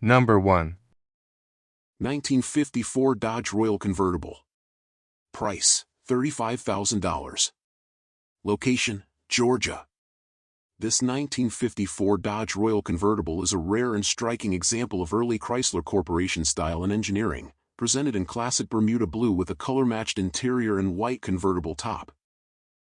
Number 1. 1954 Dodge Royal Convertible. Price, $35,000. Location, Georgia. This 1954 Dodge Royal Convertible is a rare and striking example of early Chrysler Corporation style and engineering, presented in classic Bermuda blue with a color-matched interior and white convertible top.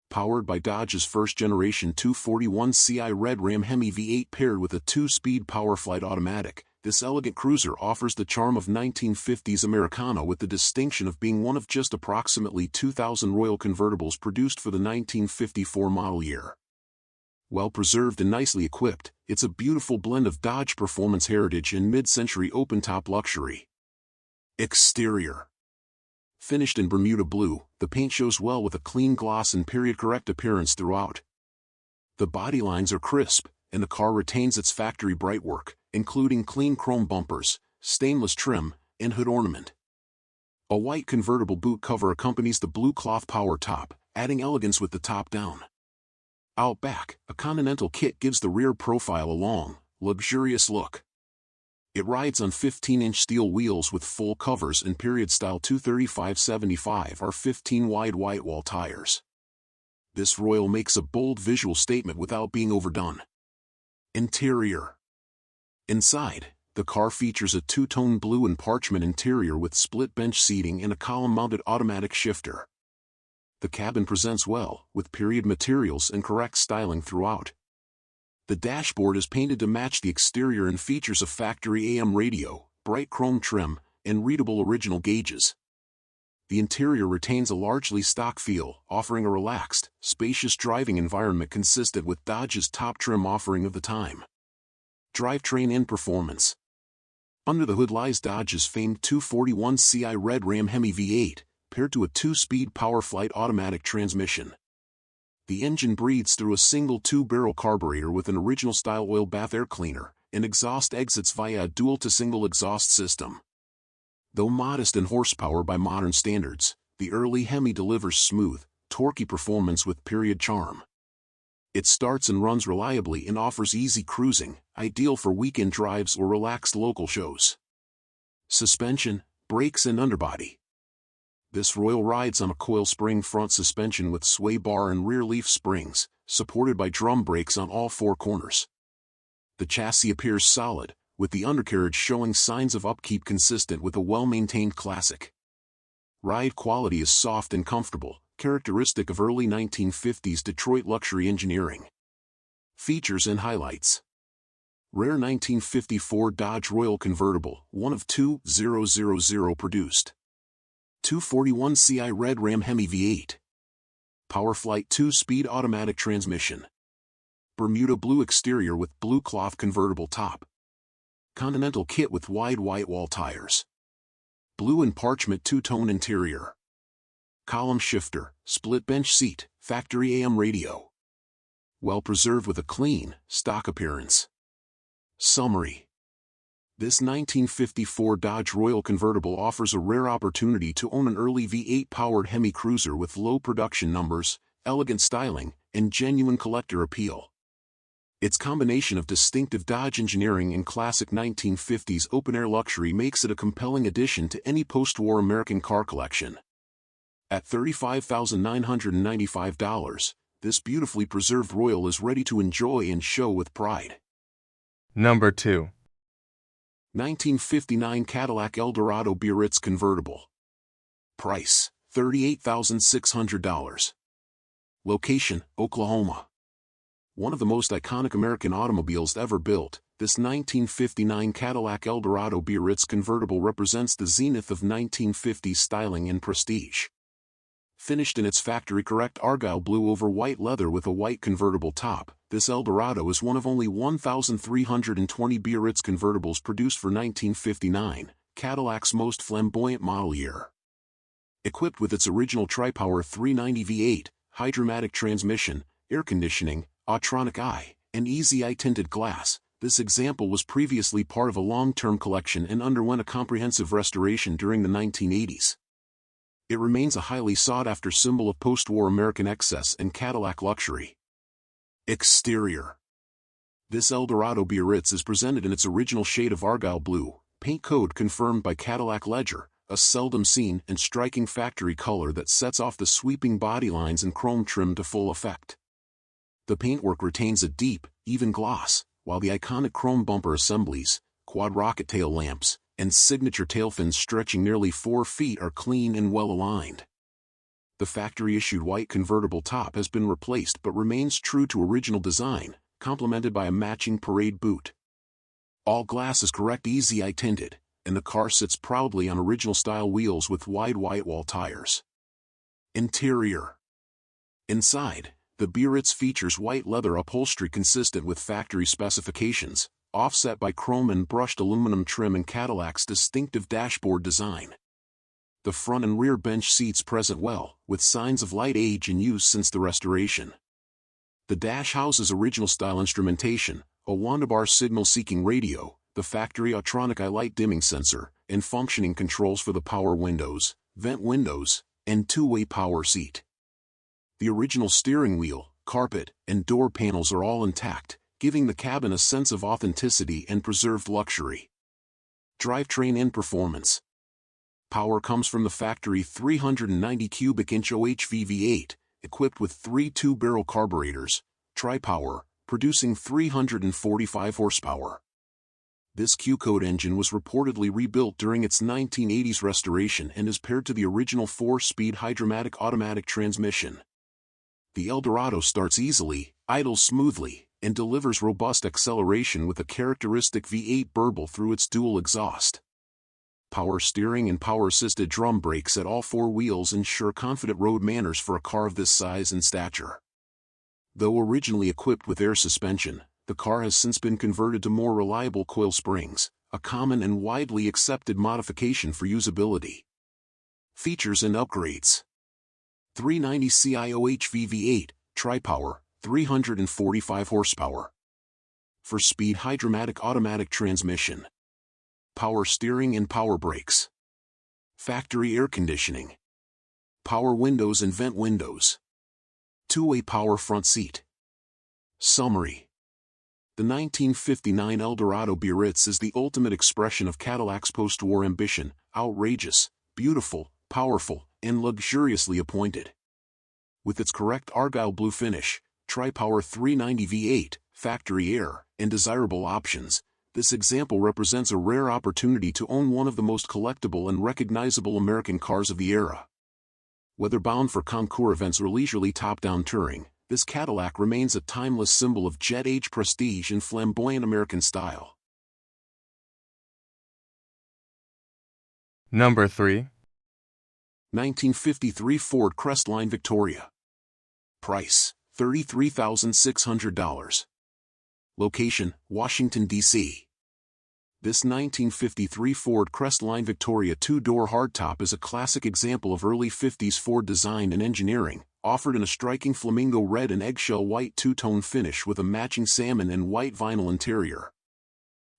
Powered by Dodge's first-generation 241ci Red Ram Hemi V8 paired with a 2-speed PowerFlight automatic, this elegant cruiser offers the charm of 1950s Americana with the distinction of being one of just approximately 2,000 Royal convertibles produced for the 1954 model year. Well preserved and nicely equipped, it's a beautiful blend of Dodge performance heritage and mid-century open-top luxury. Exterior. Finished in Bermuda blue, the paint shows well with a clean gloss and period-correct appearance throughout. The body lines are crisp, and the car retains its factory brightwork, including clean chrome bumpers, stainless trim, and hood ornament. A white convertible boot cover accompanies the blue cloth power top, adding elegance with the top down. Out back, a Continental kit gives the rear profile a long, luxurious look. It rides on 15-inch steel wheels with full covers and period-style 235/75 or 15-wide white-wall tires. This Royal makes a bold visual statement without being overdone. Interior. Inside, the car features a two-tone blue and parchment interior with split bench seating and a column-mounted automatic shifter. The cabin presents well, with period materials and correct styling throughout. The dashboard is painted to match the exterior and features a factory AM radio, bright chrome trim, and readable original gauges. The interior retains a largely stock feel, offering a relaxed, spacious driving environment consistent with Dodge's top trim offering of the time. Drivetrain and performance. Under the hood lies Dodge's famed 241ci Red Ram Hemi V8, paired to a 2-speed PowerFlight automatic transmission. The engine breathes through a single 2-barrel carburetor with an original-style oil bath air cleaner, and exhaust exits via a dual-to-single exhaust system. Though modest in horsepower by modern standards, the early Hemi delivers smooth, torquey performance with period charm. It starts and runs reliably and offers easy cruising, ideal for weekend drives or relaxed local shows. Suspension, brakes and underbody. This Royal rides on a coil spring front suspension with sway bar and rear leaf springs, supported by drum brakes on all 4 corners. The chassis appears solid, with the undercarriage showing signs of upkeep consistent with a well-maintained classic. Ride quality is soft and comfortable, characteristic of early 1950s Detroit luxury engineering. Features and highlights. Rare 1954 Dodge Royal Convertible, one of 2,000 produced. 241ci Red Ram Hemi V8. PowerFlight 2-speed automatic transmission. Bermuda blue exterior with blue cloth convertible top. Continental kit with wide white-wall tires. Blue and parchment 2-tone interior. Column shifter, split bench seat, factory AM radio. Well preserved with a clean, stock appearance. Summary. This 1954 Dodge Royal Convertible offers a rare opportunity to own an early V8-powered Hemi cruiser with low production numbers, elegant styling, and genuine collector appeal. Its combination of distinctive Dodge engineering and classic 1950s open-air luxury makes it a compelling addition to any post-war American car collection. At $35,995, this beautifully preserved Royal is ready to enjoy and show with pride. Number 2. 1959 Cadillac Eldorado Biarritz Convertible. Price, $38,600. Location, Oklahoma. One of the most iconic American automobiles ever built, this 1959 Cadillac Eldorado Biarritz Convertible represents the zenith of 1950s styling and prestige. Finished in its factory-correct Argyle blue over white leather with a white convertible top, this Eldorado is one of only 1,320 Biarritz convertibles produced for 1959, Cadillac's most flamboyant model year. Equipped with its original tri-power 390 V8, hydromatic transmission, air conditioning, Autronic eye, and easy eye-tinted glass, this example was previously part of a long-term collection and underwent a comprehensive restoration during the 1980s. It remains a highly sought-after symbol of post-war American excess and Cadillac luxury. Exterior. This Eldorado Biarritz is presented in its original shade of Argyle blue, paint code confirmed by Cadillac Ledger, a seldom seen and striking factory color that sets off the sweeping body lines and chrome trim to full effect. The paintwork retains a deep, even gloss, while the iconic chrome bumper assemblies, quad rocket tail lamps, and signature tail fins stretching nearly 4 feet are clean and well aligned. The factory-issued white convertible top has been replaced but remains true to original design, complemented by a matching parade boot. All glass is correct easy-eye tinted, and the car sits proudly on original-style wheels with wide white-wall tires. Interior. Inside, the Biarritz features white leather upholstery consistent with factory specifications, offset by chrome and brushed aluminum trim and Cadillac's distinctive dashboard design. The front and rear bench seats present well, with signs of light age and use since the restoration. The dash houses original-style instrumentation, a Wandabar signal-seeking radio, the factory Autronic eye light dimming sensor, and functioning controls for the power windows, vent windows, and two-way power seat. The original steering wheel, carpet, and door panels are all intact, giving the cabin a sense of authenticity and preserved luxury. Drivetrain and performance. Power comes from the factory 390 cubic inch OHV V8, equipped with 3 two-barrel carburetors, tri-power, producing 345 horsepower. This Q-code engine was reportedly rebuilt during its 1980s restoration and is paired to the original 4-speed Hydromatic automatic transmission. The Eldorado starts easily, idles smoothly, and delivers robust acceleration with a characteristic V8 burble through its dual exhaust. Power steering and power-assisted drum brakes at all 4 wheels ensure confident road manners for a car of this size and stature. Though originally equipped with air suspension, the car has since been converted to more reliable coil springs, a common and widely accepted modification for usability. Features and upgrades. 390 CI-OHV V8, tri-power, 345 horsepower. 4-speed Hydromatic automatic transmission. Power steering and power brakes. Factory air conditioning. Power windows and vent windows. Two-way power front seat. Summary. The 1959 Eldorado Biarritz is the ultimate expression of Cadillac's post-war ambition, outrageous, beautiful, powerful, and luxuriously appointed. With its correct Argyle blue finish, tri-power 390 V8, factory air, and desirable options, this example represents a rare opportunity to own one of the most collectible and recognizable American cars of the era. Whether bound for concours events or leisurely top-down touring, this Cadillac remains a timeless symbol of jet-age prestige and flamboyant American style. Number 3. 1953 Ford Crestline Victoria. Price, $33,600. Location, Washington, D.C. This 1953 Ford Crestline Victoria 2-door hardtop is a classic example of early 50s Ford design and engineering, offered in a striking flamingo red and eggshell white two-tone finish with a matching salmon and white vinyl interior.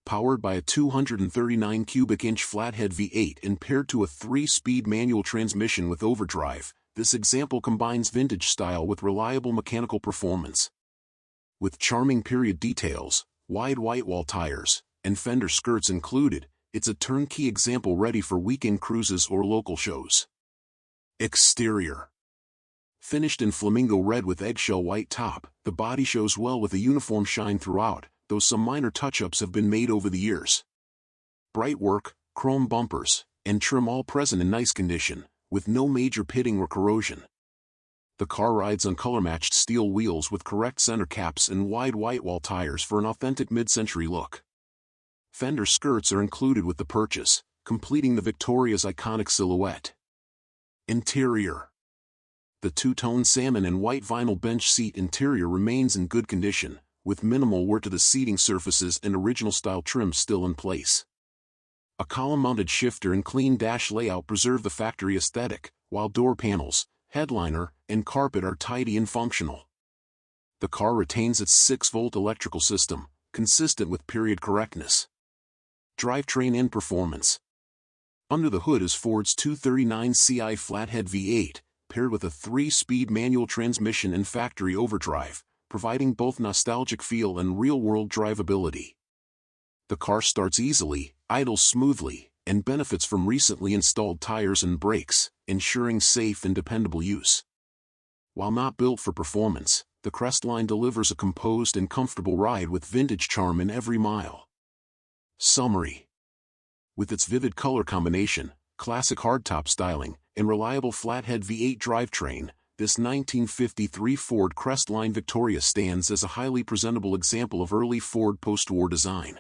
Powered by a 239 cubic inch flathead V8 and paired to a 3-speed manual transmission with overdrive, this example combines vintage style with reliable mechanical performance. With charming period details, wide white-wall tires, and fender skirts included, it's a turnkey example ready for weekend cruises or local shows. Exterior. Finished in flamingo red with eggshell white top, the body shows well with a uniform shine throughout, though some minor touch-ups have been made over the years. Bright work, chrome bumpers, and trim all present in nice condition, with no major pitting or corrosion. The car rides on color-matched steel wheels with correct center caps and wide white-wall tires for an authentic mid-century look. Fender skirts are included with the purchase, completing the Victoria's iconic silhouette. Interior. The two-tone salmon and white vinyl bench seat interior remains in good condition, with minimal wear to the seating surfaces and original-style trim still in place. A column-mounted shifter and clean dash layout preserve the factory aesthetic, while door panels, headliner, and carpet are tidy and functional. The car retains its 6-volt electrical system, consistent with period correctness. Drivetrain and performance. Under the hood is Ford's 239 CI flathead V8, paired with a 3-speed manual transmission and factory overdrive, providing both nostalgic feel and real-world drivability. The car starts easily, idles smoothly, and benefits from recently installed tires and brakes, ensuring safe and dependable use. While not built for performance, the Crestline delivers a composed and comfortable ride with vintage charm in every mile. Summary: with its vivid color combination, classic hardtop styling, and reliable flathead V8 drivetrain, this 1953 Ford Crestline Victoria stands as a highly presentable example of early Ford post-war design.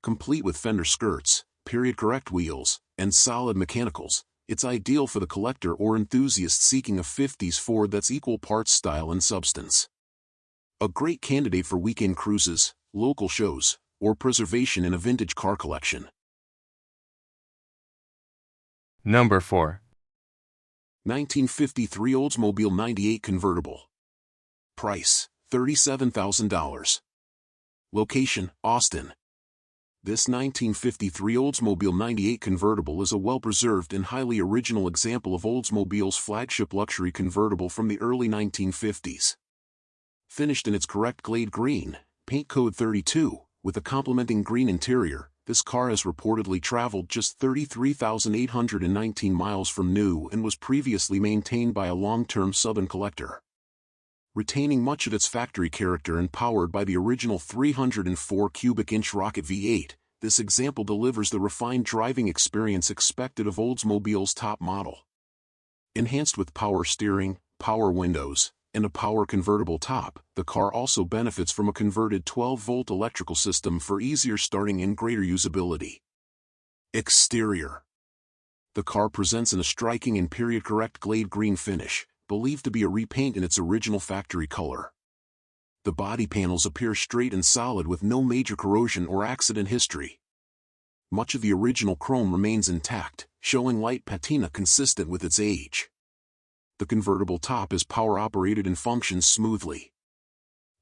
Complete with fender skirts, period-correct wheels, and solid mechanicals, it's ideal for the collector or enthusiast seeking a 50s Ford that's equal parts style and substance. A great candidate for weekend cruises, local shows, or preservation in a vintage car collection. Number 4. 1953 Oldsmobile 98 Convertible. Price, $37,000. Location, Austin. This 1953 Oldsmobile 98 Convertible is a well-preserved and highly original example of Oldsmobile's flagship luxury convertible from the early 1950s. Finished in its correct Glade green, paint code 32, with a complementing green interior, this car has reportedly traveled just 33,819 miles from new and was previously maintained by a long-term Southern collector. Retaining much of its factory character and powered by the original 304 cubic inch rocket V8, this example delivers the refined driving experience expected of Oldsmobile's top model. Enhanced with power steering, power windows, and a power convertible top, the car also benefits from a converted 12-volt electrical system for easier starting and greater usability. Exterior. The car presents in a striking and period-correct Glade green finish, believed to be a repaint in its original factory color. The body panels appear straight and solid with no major corrosion or accident history. Much of the original chrome remains intact, showing light patina consistent with its age. The convertible top is power-operated and functions smoothly.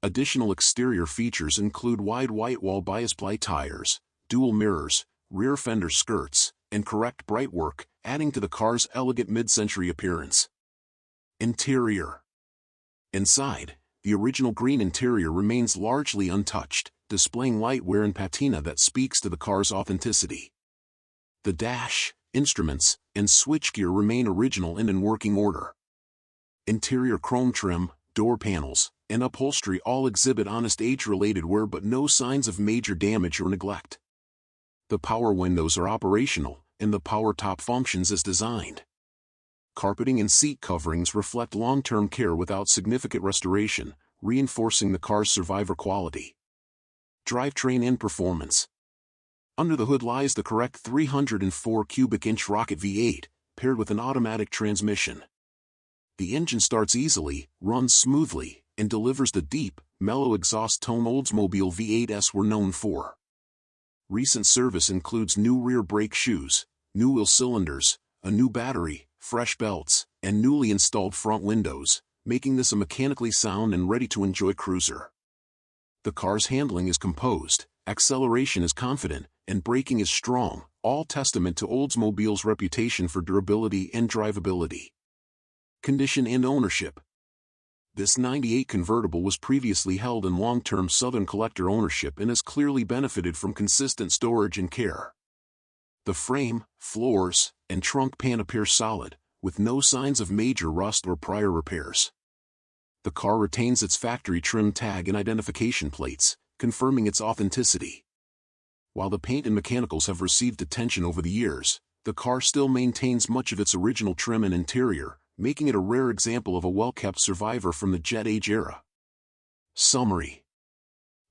Additional exterior features include wide white wall bias ply tires, dual mirrors, rear fender skirts, and correct brightwork, adding to the car's elegant mid-century appearance. Interior. Inside, the original green interior remains largely untouched, displaying light wear and patina that speaks to the car's authenticity. The dash, instruments, and switchgear remain original and in working order. Interior chrome trim, door panels, and upholstery all exhibit honest age-related wear but no signs of major damage or neglect. The power windows are operational, and the power top functions as designed. Carpeting and seat coverings reflect long-term care without significant restoration, reinforcing the car's survivor quality. Drivetrain and performance. Under the hood lies the correct 304 cubic inch rocket V8, paired with an automatic transmission. The engine starts easily, runs smoothly, and delivers the deep, mellow exhaust tone Oldsmobile V8s were known for. Recent service includes new rear brake shoes, new wheel cylinders, a new battery, fresh belts, and newly installed front windows, making this a mechanically sound and ready-to-enjoy cruiser. The car's handling is composed, acceleration is confident, and braking is strong, all testament to Oldsmobile's reputation for durability and drivability. Condition and ownership. This 98 convertible was previously held in long-term Southern collector ownership and has clearly benefited from consistent storage and care. The frame, floors, and trunk pan appear solid, with no signs of major rust or prior repairs. The car retains its factory trim tag and identification plates, confirming its authenticity. While the paint and mechanicals have received attention over the years, the car still maintains much of its original trim and interior, making it a rare example of a well-kept survivor from the jet age era. Summary.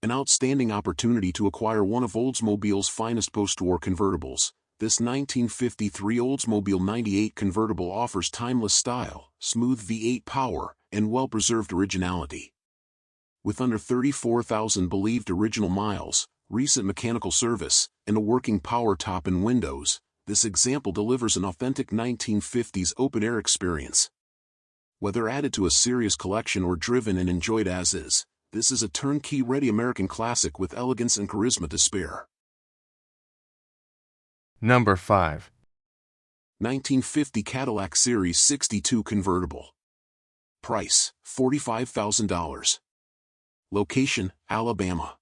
An outstanding opportunity to acquire one of Oldsmobile's finest post-war convertibles. This 1953 Oldsmobile 98 convertible offers timeless style, smooth V8 power, and well-preserved originality. With under 34,000 believed original miles, recent mechanical service, and a working power top and windows, this example delivers an authentic 1950s open-air experience. Whether added to a serious collection or driven and enjoyed as is, this is a turnkey-ready American classic with elegance and charisma to spare. Number 5. 1950 Cadillac Series 62 Convertible. Price, $45,000. Location, Alabama.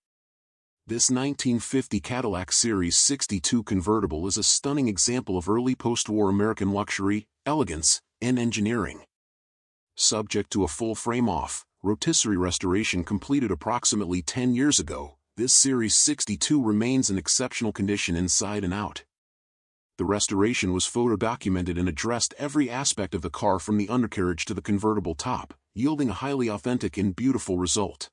This 1950 Cadillac Series 62 convertible is a stunning example of early post-war American luxury, elegance, and engineering. Subject to a full frame-off, rotisserie restoration completed approximately 10 years ago, this Series 62 remains in exceptional condition inside and out. The restoration was photo-documented and addressed every aspect of the car from the undercarriage to the convertible top, yielding a highly authentic and beautiful result.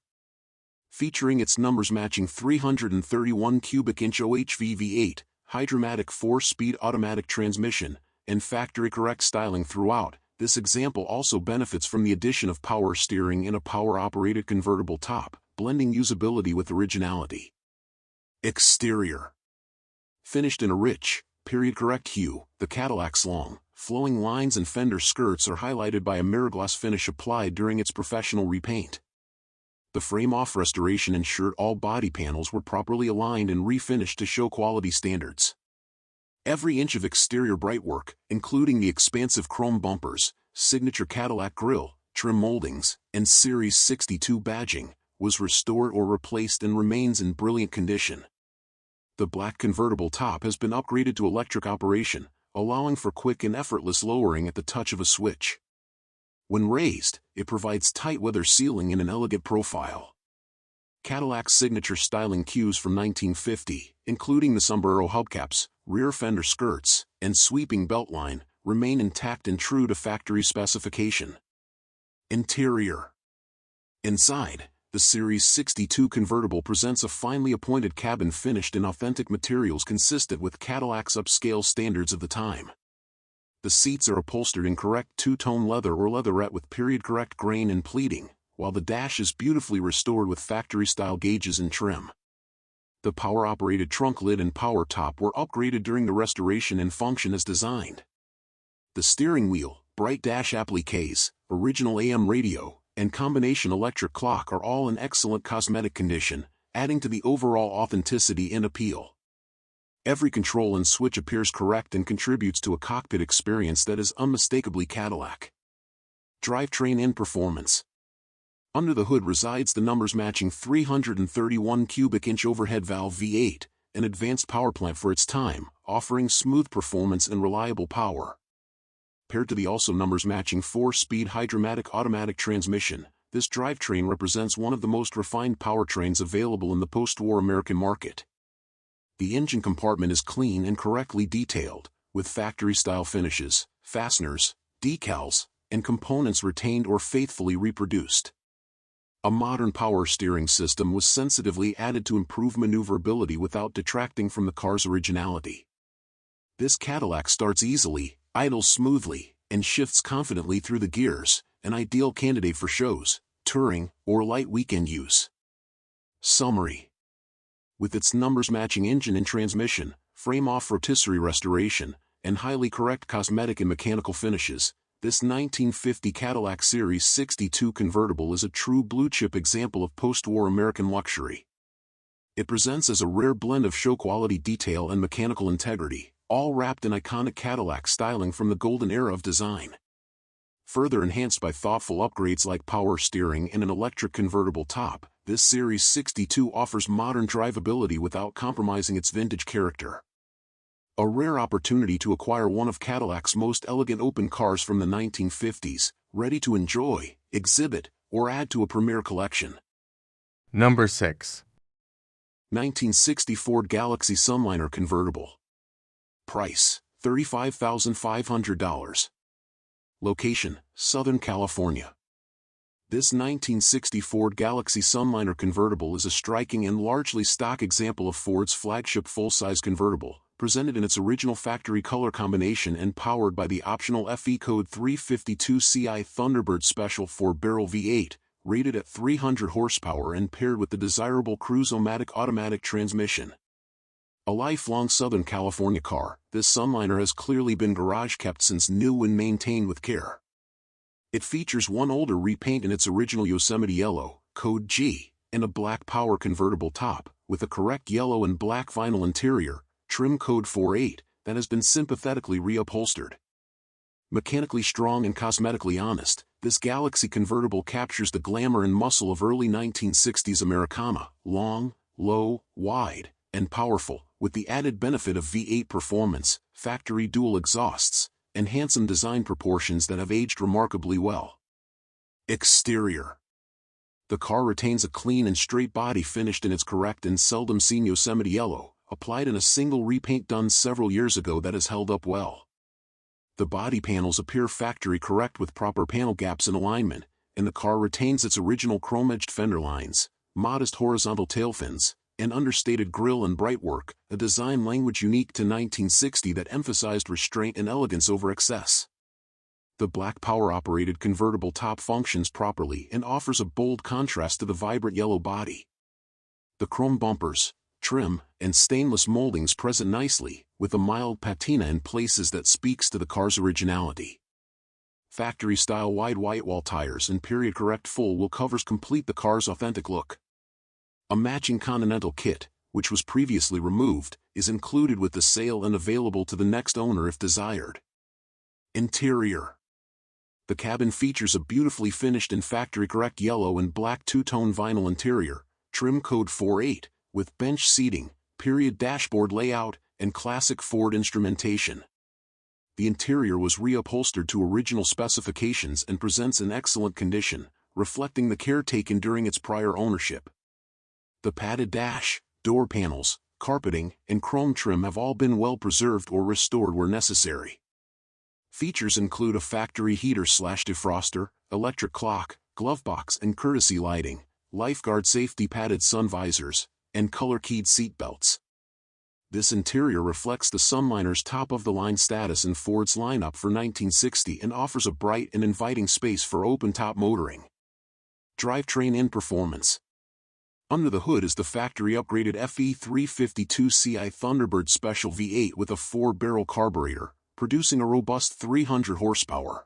Featuring its numbers-matching 331 cubic inch OHV V8, hydromatic 4-speed automatic transmission, and factory-correct styling throughout, this example also benefits from the addition of power steering and a power-operated convertible top, blending usability with originality. Exterior. Finished in a rich, period-correct hue, the Cadillac's long, flowing lines and fender skirts are highlighted by a mirror gloss finish applied during its professional repaint. The frame-off restoration ensured all body panels were properly aligned and refinished to show quality standards. Every inch of exterior brightwork, including the expansive chrome bumpers, signature Cadillac grille, trim moldings, and Series 62 badging, was restored or replaced and remains in brilliant condition. The black convertible top has been upgraded to electric operation, allowing for quick and effortless lowering at the touch of a switch. When raised, it provides tight weather sealing and an elegant profile. Cadillac's signature styling cues from 1950, including the sombrero hubcaps, rear fender skirts, and sweeping beltline, remain intact and true to factory specification. Interior. Inside, the Series 62 convertible presents a finely appointed cabin finished in authentic materials consistent with Cadillac's upscale standards of the time. The seats are upholstered in correct two-tone leather or leatherette with period-correct grain and pleating, while the dash is beautifully restored with factory-style gauges and trim. The power-operated trunk lid and power top were upgraded during the restoration and function as designed. The steering wheel, bright dash appliques, original AM radio, and combination electric clock are all in excellent cosmetic condition, adding to the overall authenticity and appeal. Every control and switch appears correct and contributes to a cockpit experience that is unmistakably Cadillac. Drivetrain and performance. Under the hood resides the numbers-matching 331 cubic inch overhead valve V8, an advanced power plant for its time, offering smooth performance and reliable power. Paired to the also numbers-matching 4-speed hydromatic automatic transmission, this drivetrain represents one of the most refined powertrains available in the post-war American market. The engine compartment is clean and correctly detailed, with factory-style finishes, fasteners, decals, and components retained or faithfully reproduced. A modern power steering system was sensitively added to improve maneuverability without detracting from the car's originality. This Cadillac starts easily, idles smoothly, and shifts confidently through the gears, an ideal candidate for shows, touring, or light weekend use. Summary. With its numbers-matching engine and transmission, frame-off rotisserie restoration, and highly correct cosmetic and mechanical finishes, this 1950 Cadillac Series 62 convertible is a true blue-chip example of post-war American luxury. It presents as a rare blend of show-quality detail and mechanical integrity, all wrapped in iconic Cadillac styling from the golden era of design. Further enhanced by thoughtful upgrades like power steering and an electric convertible top, this Series 62 offers modern drivability without compromising its vintage character. A rare opportunity to acquire one of Cadillac's most elegant open cars from the 1950s, ready to enjoy, exhibit, or add to a premier collection. Number 6. 1960 Ford Galaxie Sunliner convertible. Price, $35,500. Location, Southern California. This 1960 Ford Galaxie Sunliner convertible is a striking and largely stock example of Ford's flagship full-size convertible, presented in its original factory color combination and powered by the optional FE Code 352 CI Thunderbird Special 4-barrel V8, rated at 300 horsepower and paired with the desirable Cruise-O-Matic automatic transmission. A lifelong Southern California car, this Sunliner has clearly been garage-kept since new and maintained with care. It features one older repaint in its original Yosemite yellow, Code G, and a black power convertible top, with a correct yellow and black vinyl interior, trim Code 48, that has been sympathetically reupholstered. Mechanically strong and cosmetically honest, This Galaxie convertible captures the glamour and muscle of early 1960s Americana, long, low, wide, and powerful, with the added benefit of V8 performance, factory dual exhausts, and handsome design proportions that have aged remarkably well. Exterior. The car retains a clean and straight body finished in its correct and seldom seen Yosemite yellow, applied in a single repaint done several years ago that has held up well. The body panels appear factory correct with proper panel gaps in alignment, and the car retains its original chrome-edged fender lines, modest horizontal tail fins, and understated grille and brightwork, a design language unique to 1960 that emphasized restraint and elegance over excess. The black power-operated convertible top functions properly and offers a bold contrast to the vibrant yellow body. The chrome bumpers, trim, and stainless moldings present nicely, with a mild patina in places that speaks to the car's originality. Factory-style wide whitewall tires and period-correct full wheel covers complete the car's authentic look. A matching Continental kit, which was previously removed, is included with the sale and available to the next owner if desired. Interior. The cabin features a beautifully finished and factory-correct yellow and black two-tone vinyl interior, trim code 48, with bench seating, period dashboard layout, and classic Ford instrumentation. The interior was reupholstered to original specifications and presents in excellent condition, reflecting the care taken during its prior ownership. The padded dash, door panels, carpeting, and chrome trim have all been well preserved or restored where necessary. Features include a factory heater/defroster, electric clock, glove box and courtesy lighting, lifeguard safety padded sun visors, and color-keyed seat belts. This interior reflects the Sunliner's top-of-the-line status in Ford's lineup for 1960 and offers a bright and inviting space for open-top motoring. Drivetrain in performance. Under the hood is the factory-upgraded FE352CI Thunderbird Special V8 with a 4-barrel carburetor, producing a robust 300 horsepower.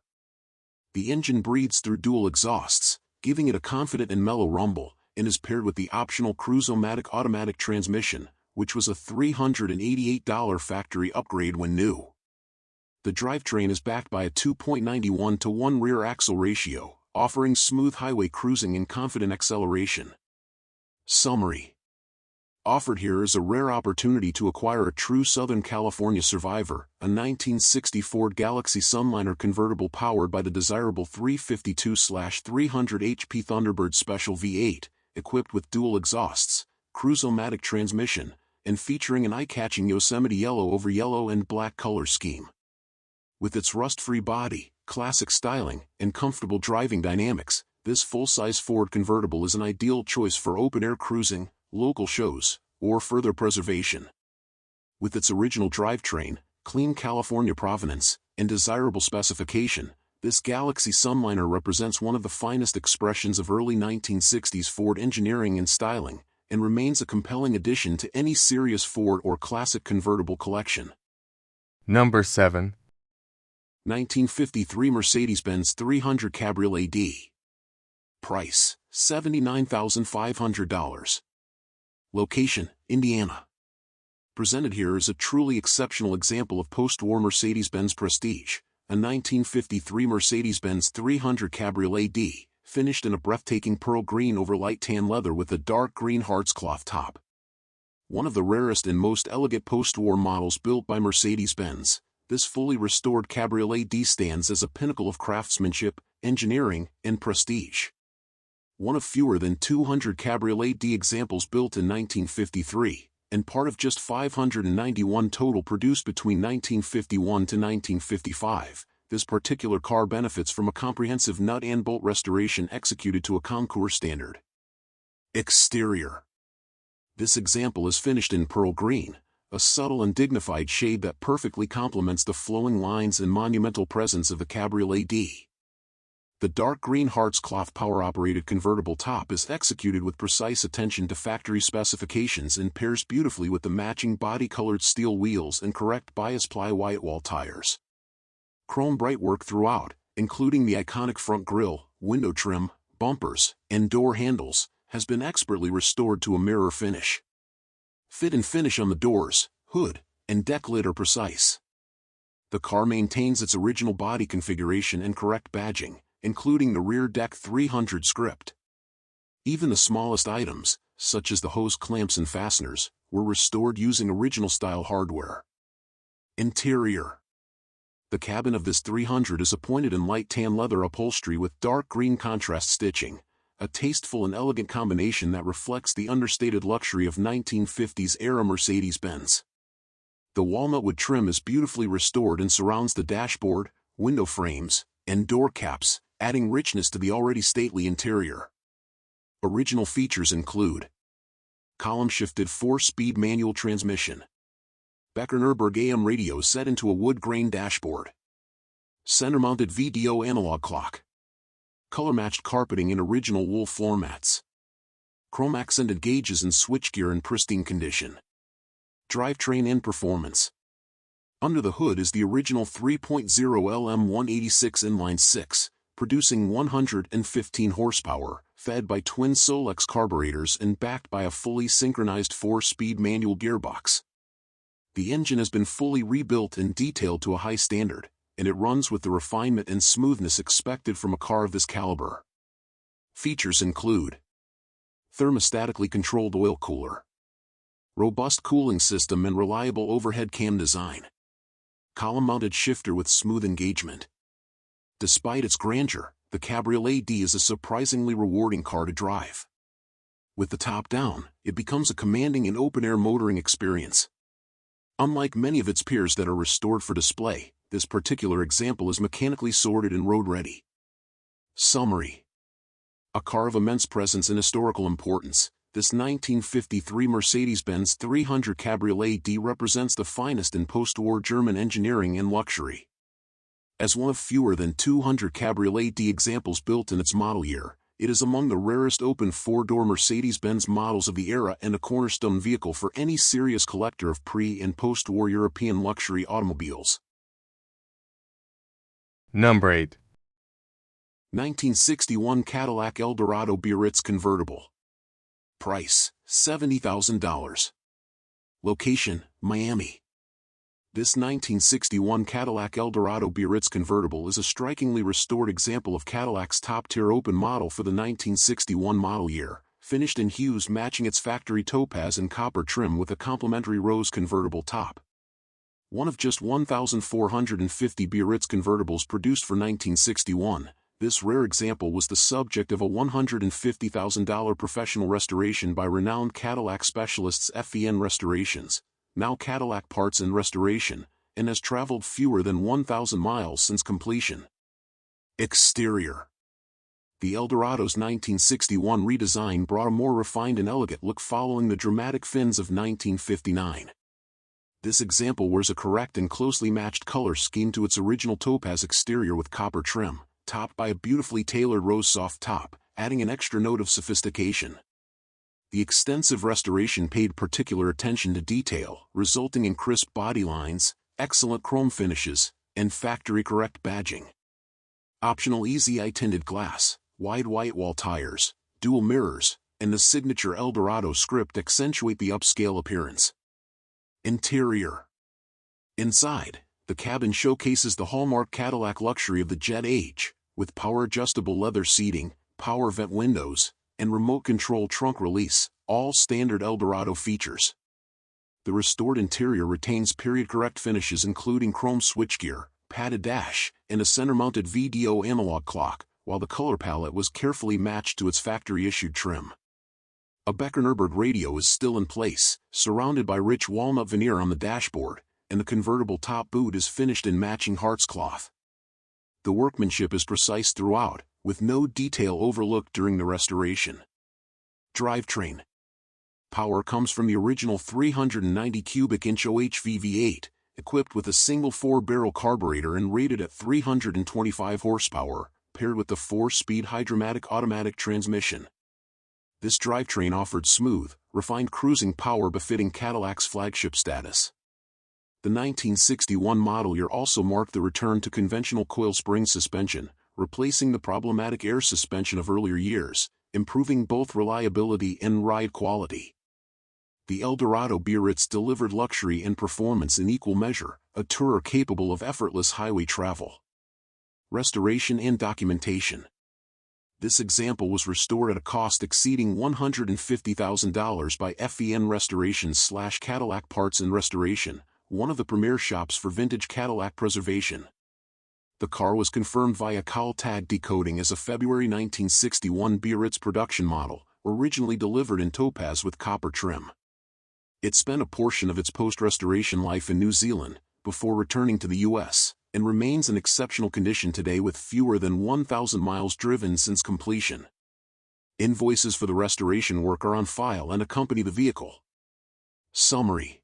The engine breathes through dual exhausts, giving it a confident and mellow rumble, and is paired with the optional Cruise-O-Matic automatic transmission, which was a $388 factory upgrade when new. The drivetrain is backed by a 2.91-to-1 rear axle ratio, offering smooth highway cruising and confident acceleration. Summary. Offered here is a rare opportunity to acquire a true Southern California survivor, a 1960 Ford Galaxie Sunliner convertible powered by the desirable 352/300 HP Thunderbird Special V8, equipped with dual exhausts, Cruise-O-Matic transmission, and featuring an eye-catching Yosemite yellow over yellow and black color scheme. With its rust-free body, classic styling, and comfortable driving dynamics, this full-size Ford convertible is an ideal choice for open-air cruising, local shows, or further preservation. With its original drivetrain, clean California provenance, and desirable specification, this Galaxie Sunliner represents one of the finest expressions of early 1960s Ford engineering and styling, and remains a compelling addition to any serious Ford or classic convertible collection. Number 7. 1953 Mercedes-Benz 300 Cabriolet D. Price, $79,500. Location, Indiana. Presented here is a truly exceptional example of post-war Mercedes-Benz prestige, a 1953 Mercedes-Benz 300 Cabriolet D, finished in a breathtaking pearl green over light tan leather with a dark green hardscloth top. One of the rarest and most elegant post-war models built by Mercedes-Benz, this fully restored Cabriolet D stands as a pinnacle of craftsmanship, engineering, and prestige. One of fewer than 200 Cabriolet D examples built in 1953, and part of just 591 total produced between 1951 to 1955, this particular car benefits from a comprehensive nut and bolt restoration executed to a concours standard. Exterior. This example is finished in pearl green, a subtle and dignified shade that perfectly complements the flowing lines and monumental presence of the Cabriolet D. The dark green hardscloth power-operated convertible top is executed with precise attention to factory specifications and pairs beautifully with the matching body-colored steel wheels and correct bias-ply whitewall tires. Chrome brightwork throughout, including the iconic front grille, window trim, bumpers, and door handles, has been expertly restored to a mirror finish. Fit and finish on the doors, hood, and deck lid are precise. The car maintains its original body configuration and correct badging, including the rear deck 300 script. Even the smallest items, such as the hose clamps and fasteners, were restored using original-style hardware. Interior. The cabin of this 300 is appointed in light tan leather upholstery with dark green contrast stitching, a tasteful and elegant combination that reflects the understated luxury of 1950s-era Mercedes-Benz. The walnut wood trim is beautifully restored and surrounds the dashboard, window frames, and door caps, adding richness to the already stately interior. Original features include column-shifted 4-speed manual transmission, Becker-Nürburg AM radio set into a wood-grain dashboard, center-mounted VDO analog clock, color-matched carpeting in original wool floor mats, chrome-accented gauges and switchgear in pristine condition. Drivetrain and performance. Under the hood is the original 3.0 LM186 inline-6, producing 115 horsepower, fed by twin Solex carburetors and backed by a fully synchronized 4-speed manual gearbox. The engine has been fully rebuilt and detailed to a high standard, and it runs with the refinement and smoothness expected from a car of this caliber. Features include thermostatically controlled oil cooler, robust cooling system and reliable overhead cam design, column-mounted shifter with smooth engagement. Despite its grandeur, the Cabriolet D is a surprisingly rewarding car to drive. With the top down, it becomes a commanding and open-air motoring experience. Unlike many of its peers that are restored for display, this particular example is mechanically sorted and road-ready. Summary. A car of immense presence and historical importance, this 1953 Mercedes-Benz 300 Cabriolet D represents the finest in post-war German engineering and luxury. As one of fewer than 200 Cabriolet D examples built in its model year, it is among the rarest open four-door Mercedes-Benz models of the era and a cornerstone vehicle for any serious collector of pre- and post-war European luxury automobiles. Number 8. 1961 Cadillac Eldorado Biarritz Convertible. Price, $70,000. Location, Miami. This 1961 Cadillac Eldorado Biarritz Convertible is a strikingly restored example of Cadillac's top-tier open model for the 1961 model year, finished in hues matching its factory topaz and copper trim with a complementary rose convertible top. One of just 1,450 Biarritz convertibles produced for 1961, this rare example was the subject of a $150,000 professional restoration by renowned Cadillac specialists FEN Restorations, now Cadillac Parts and Restoration, and has traveled fewer than 1,000 miles since completion. Exterior. The Eldorado's 1961 redesign brought a more refined and elegant look following the dramatic fins of 1959. This example wears a correct and closely matched color scheme to its original topaz exterior with copper trim, topped by a beautifully tailored rose soft top, adding an extra note of sophistication. The extensive restoration paid particular attention to detail, resulting in crisp body lines, excellent chrome finishes, and factory-correct badging. Optional easy eye tinted glass, wide white wall tires, dual mirrors, and the signature Eldorado script accentuate the upscale appearance. Interior. Inside, the cabin showcases the hallmark Cadillac luxury of the jet age, with power-adjustable leather seating, power vent windows, and remote control trunk release, all standard Eldorado features. The restored interior retains period-correct finishes including chrome switchgear, padded dash, and a center-mounted VDO analog clock, while the color palette was carefully matched to its factory-issued trim. A Becker-Nürburg radio is still in place, surrounded by rich walnut veneer on the dashboard, and the convertible top boot is finished in matching hearts cloth. The workmanship is precise throughout, with no detail overlooked during the restoration. Drivetrain. Power comes from the original 390 cubic inch OHV V8, equipped with a single 4-barrel carburetor and rated at 325 horsepower, paired with the 4-speed Hydromatic automatic transmission. This drivetrain offered smooth, refined cruising power befitting Cadillac's flagship status. The 1961 model year also marked the return to conventional coil spring suspension, replacing the problematic air suspension of earlier years, improving both reliability and ride quality. The Eldorado Biarritz delivered luxury and performance in equal measure, a tourer capable of effortless highway travel. Restoration and documentation. This example was restored at a cost exceeding $150,000 by FEN Restorations/Cadillac Parts and Restoration, one of the premier shops for vintage Cadillac preservation. The car was confirmed via call tag decoding as a February 1961 Biarritz production model, originally delivered in topaz with copper trim. It spent a portion of its post-restoration life in New Zealand, before returning to the U.S., and remains in exceptional condition today with fewer than 1,000 miles driven since completion. Invoices for the restoration work are on file and accompany the vehicle. Summary.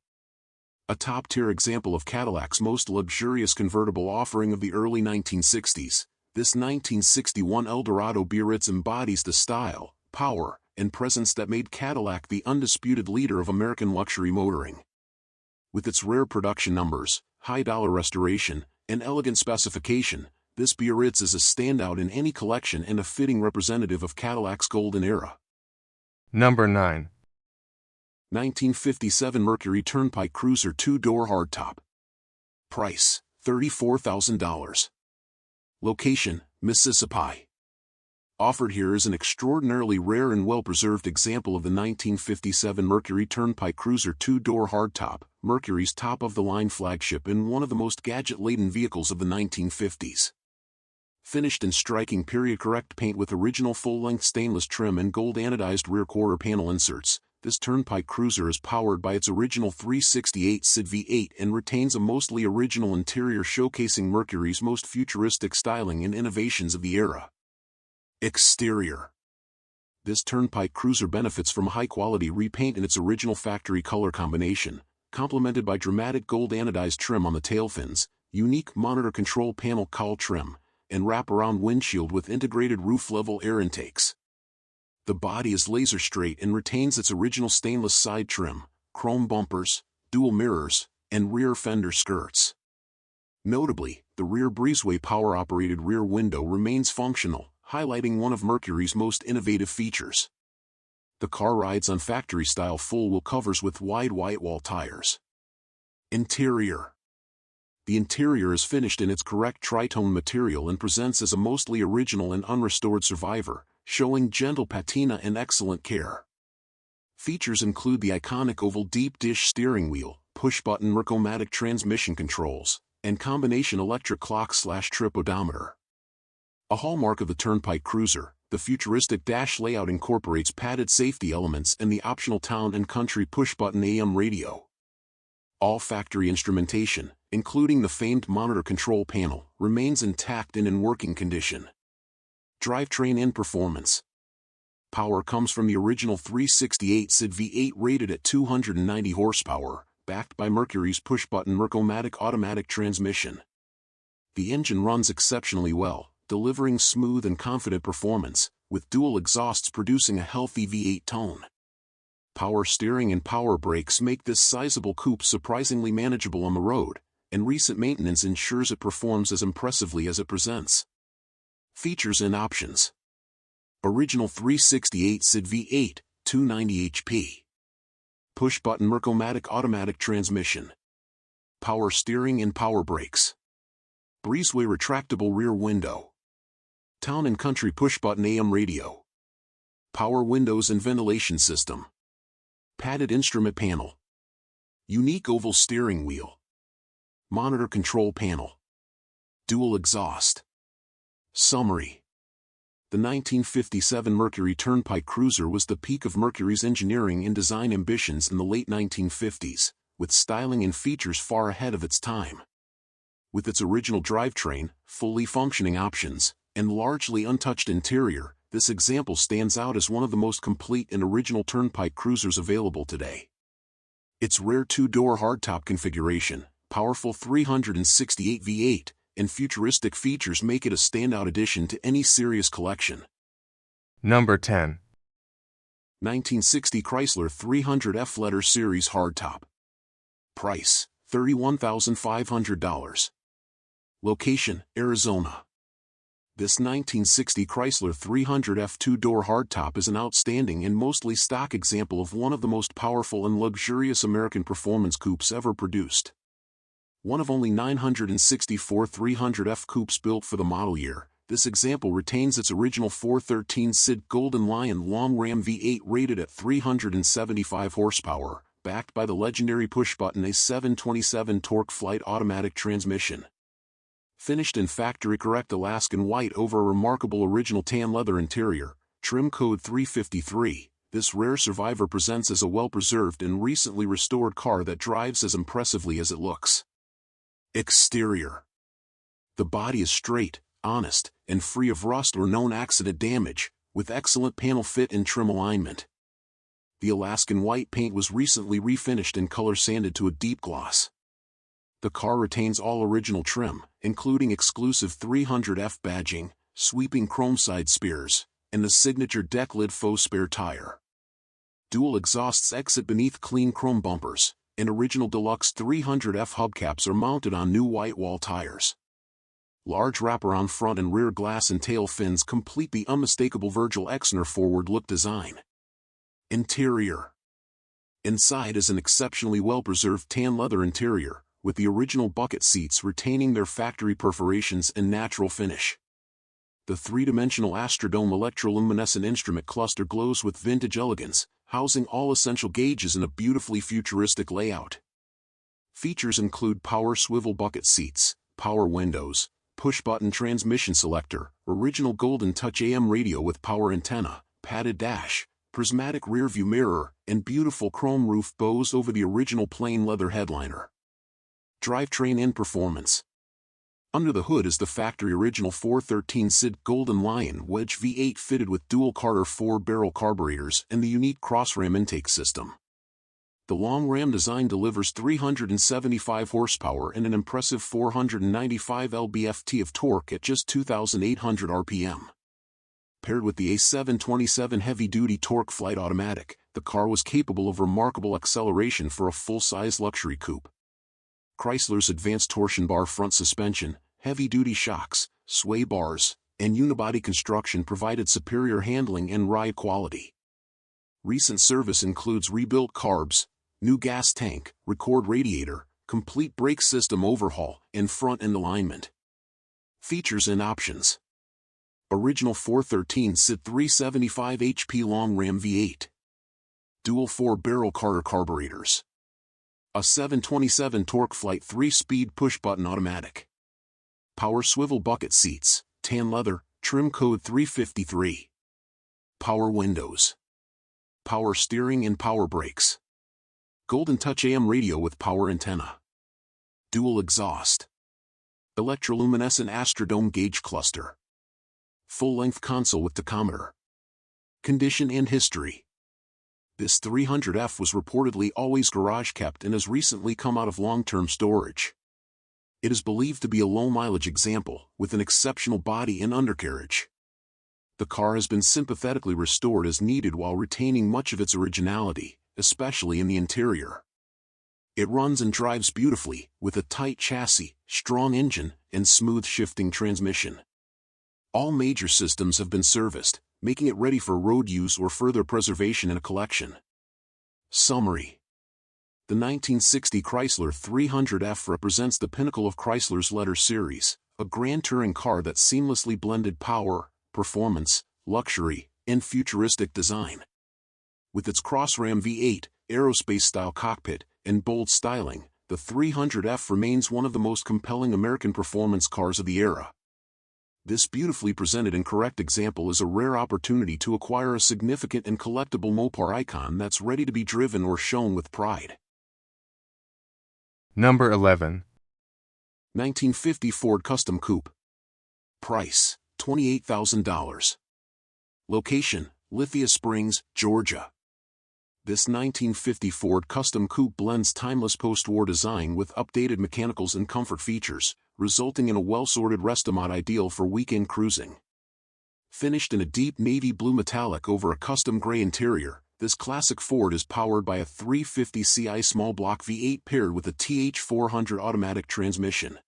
A top-tier example of Cadillac's most luxurious convertible offering of the early 1960s, this 1961 Eldorado Biarritz embodies the style, power, and presence that made Cadillac the undisputed leader of American luxury motoring. With its rare production numbers, high-dollar restoration, and elegant specification, this Biarritz is a standout in any collection and a fitting representative of Cadillac's golden era. Number 9. 1957 Mercury Turnpike Cruiser 2-door hardtop. Price, $34,000. Location, Mississippi. Offered here is an extraordinarily rare and well-preserved example of the 1957 Mercury Turnpike Cruiser 2-door hardtop, Mercury's top-of-the-line flagship and one of the most gadget-laden vehicles of the 1950s. Finished in striking period-correct paint with original full-length stainless trim and gold anodized rear quarter panel inserts, this Turnpike Cruiser is powered by its original 368 SID V8 and retains a mostly original interior showcasing Mercury's most futuristic styling and innovations of the era. Exterior. This Turnpike Cruiser benefits from high-quality repaint in its original factory color combination, complemented by dramatic gold anodized trim on the tail fins, unique monitor control panel cowl trim, and wraparound windshield with integrated roof-level air intakes. The body is laser-straight and retains its original stainless side trim, chrome bumpers, dual mirrors, and rear fender skirts. Notably, the rear breezeway power-operated rear window remains functional, highlighting one of Mercury's most innovative features. The car rides on factory-style full-wheel covers with wide white-wall tires. Interior. The interior is finished in its correct tritone material and presents as a mostly original and unrestored survivor, showing gentle patina and excellent care. Features include the iconic oval deep-dish steering wheel, push-button Merc-O-Matic transmission controls, and combination electric clock/trip odometer. A hallmark of the Turnpike Cruiser, the futuristic dash layout incorporates padded safety elements and the optional town and country push-button AM radio. All factory instrumentation, including the famed monitor control panel, remains intact and in working condition. Drivetrain and performance. Power comes from the original 368 SID V8 rated at 290 horsepower, backed by Mercury's push-button Merc-O-Matic automatic transmission. The engine runs exceptionally well, delivering smooth and confident performance, with dual exhausts producing a healthy V8 tone. Power steering and power brakes make this sizable coupe surprisingly manageable on the road, and recent maintenance ensures it performs as impressively as it presents. Features and options. Original 368 SID V8, 290 HP. Push-button Merc-O-Matic automatic transmission. Power steering and power brakes. Breezeway retractable rear window. Town and country push-button AM radio. Power windows and ventilation system. Padded instrument panel. Unique oval steering wheel. Monitor control panel. Dual exhaust. Summary. The 1957 Mercury Turnpike Cruiser was the peak of Mercury's engineering and design ambitions in the late 1950s, with styling and features far ahead of its time. With its original drivetrain, fully functioning options, and largely untouched interior, this example stands out as one of the most complete and original Turnpike Cruisers available today. Its rare two-door hardtop configuration, powerful 368 V8, and futuristic features make it a standout addition to any serious collection. Number 10. 1960 Chrysler 300F Letter Series hardtop. Price, $31,500. Location, Arizona. This 1960 Chrysler 300F two-door hardtop is an outstanding and mostly stock example of one of the most powerful and luxurious American performance coupes ever produced. One of only 964 300F coupes built for the model year, this example retains its original 413 SID Golden Lion long ram V8 rated at 375 horsepower, backed by the legendary push-button A727 torque flight automatic transmission. Finished in factory-correct Alaskan white over a remarkable original tan leather interior, trim code 353, this rare survivor presents as a well-preserved and recently restored car that drives as impressively as it looks. Exterior. The body is straight, honest, and free of rust or known accident damage, with excellent panel fit and trim alignment. The Alaskan white paint was recently refinished and color sanded to a deep gloss. The car retains all original trim, including exclusive 300F badging, sweeping chrome side spears, and the signature deck lid faux spare tire. Dual exhausts exit beneath clean chrome bumpers, and original deluxe 300F hubcaps are mounted on new white wall tires. Large wraparound front and rear glass and tail fins complete the unmistakable Virgil Exner forward look design. Interior. Inside is an exceptionally well-preserved tan leather interior, with the original bucket seats retaining their factory perforations and natural finish. The three-dimensional Astrodome electroluminescent instrument cluster glows with vintage elegance, housing all essential gauges in a beautifully futuristic layout. Features include power swivel bucket seats, power windows, push-button transmission selector, original Golden Touch AM radio with power antenna, padded dash, prismatic rearview mirror, and beautiful chrome roof bows over the original plain leather headliner. Drivetrain and performance. Under the hood is the factory original 413 SID Golden Lion Wedge V8 fitted with dual Carter 4-barrel carburetors and the unique cross-ram intake system. The long ram design delivers 375 horsepower and an impressive 495 lb-ft of torque at just 2,800 RPM. Paired with the A727 heavy-duty torque flight automatic, the car was capable of remarkable acceleration for a full-size luxury coupe. Chrysler's advanced torsion bar front suspension, heavy-duty shocks, sway bars, and unibody construction provided superior handling and ride quality. Recent service includes rebuilt carbs, new gas tank, record radiator, complete brake system overhaul, and front-end alignment. Features and options. Original 413 SID 375 HP long ram V8. Dual 4-barrel Carter carburetors. A 727 torque flight 3-speed push-button automatic. Power swivel bucket seats, tan leather, trim code 353. Power windows. Power steering and power brakes. Golden Touch AM radio with power antenna. Dual exhaust. Electroluminescent Astrodome gauge cluster. Full-length console with tachometer. Condition and history. This 300F was reportedly always garage-kept and has recently come out of long-term storage. It is believed to be a low-mileage example, with an exceptional body and undercarriage. The car has been sympathetically restored as needed while retaining much of its originality, especially in the interior. It runs and drives beautifully, with a tight chassis, strong engine, and smooth shifting transmission. All major systems have been serviced, making it ready for road use or further preservation in a collection. Summary. The 1960 Chrysler 300F represents the pinnacle of Chrysler's letter series, a grand touring car that seamlessly blended power, performance, luxury, and futuristic design. With its cross-ram V8, aerospace-style cockpit, and bold styling, the 300F remains one of the most compelling American performance cars of the era. This beautifully presented and correct example is a rare opportunity to acquire a significant and collectible Mopar icon that's ready to be driven or shown with pride. Number 11. 1950 Ford Custom Coupe. Price, $28,000. Location, Lithia Springs, Georgia. This 1950 Ford Custom Coupe blends timeless post-war design with updated mechanicals and comfort features, resulting in a well-sorted restomod ideal for weekend cruising. Finished in a deep navy blue metallic over a custom gray interior, this classic Ford is powered by a 350 Ci small block V8 paired with a TH400 automatic transmission.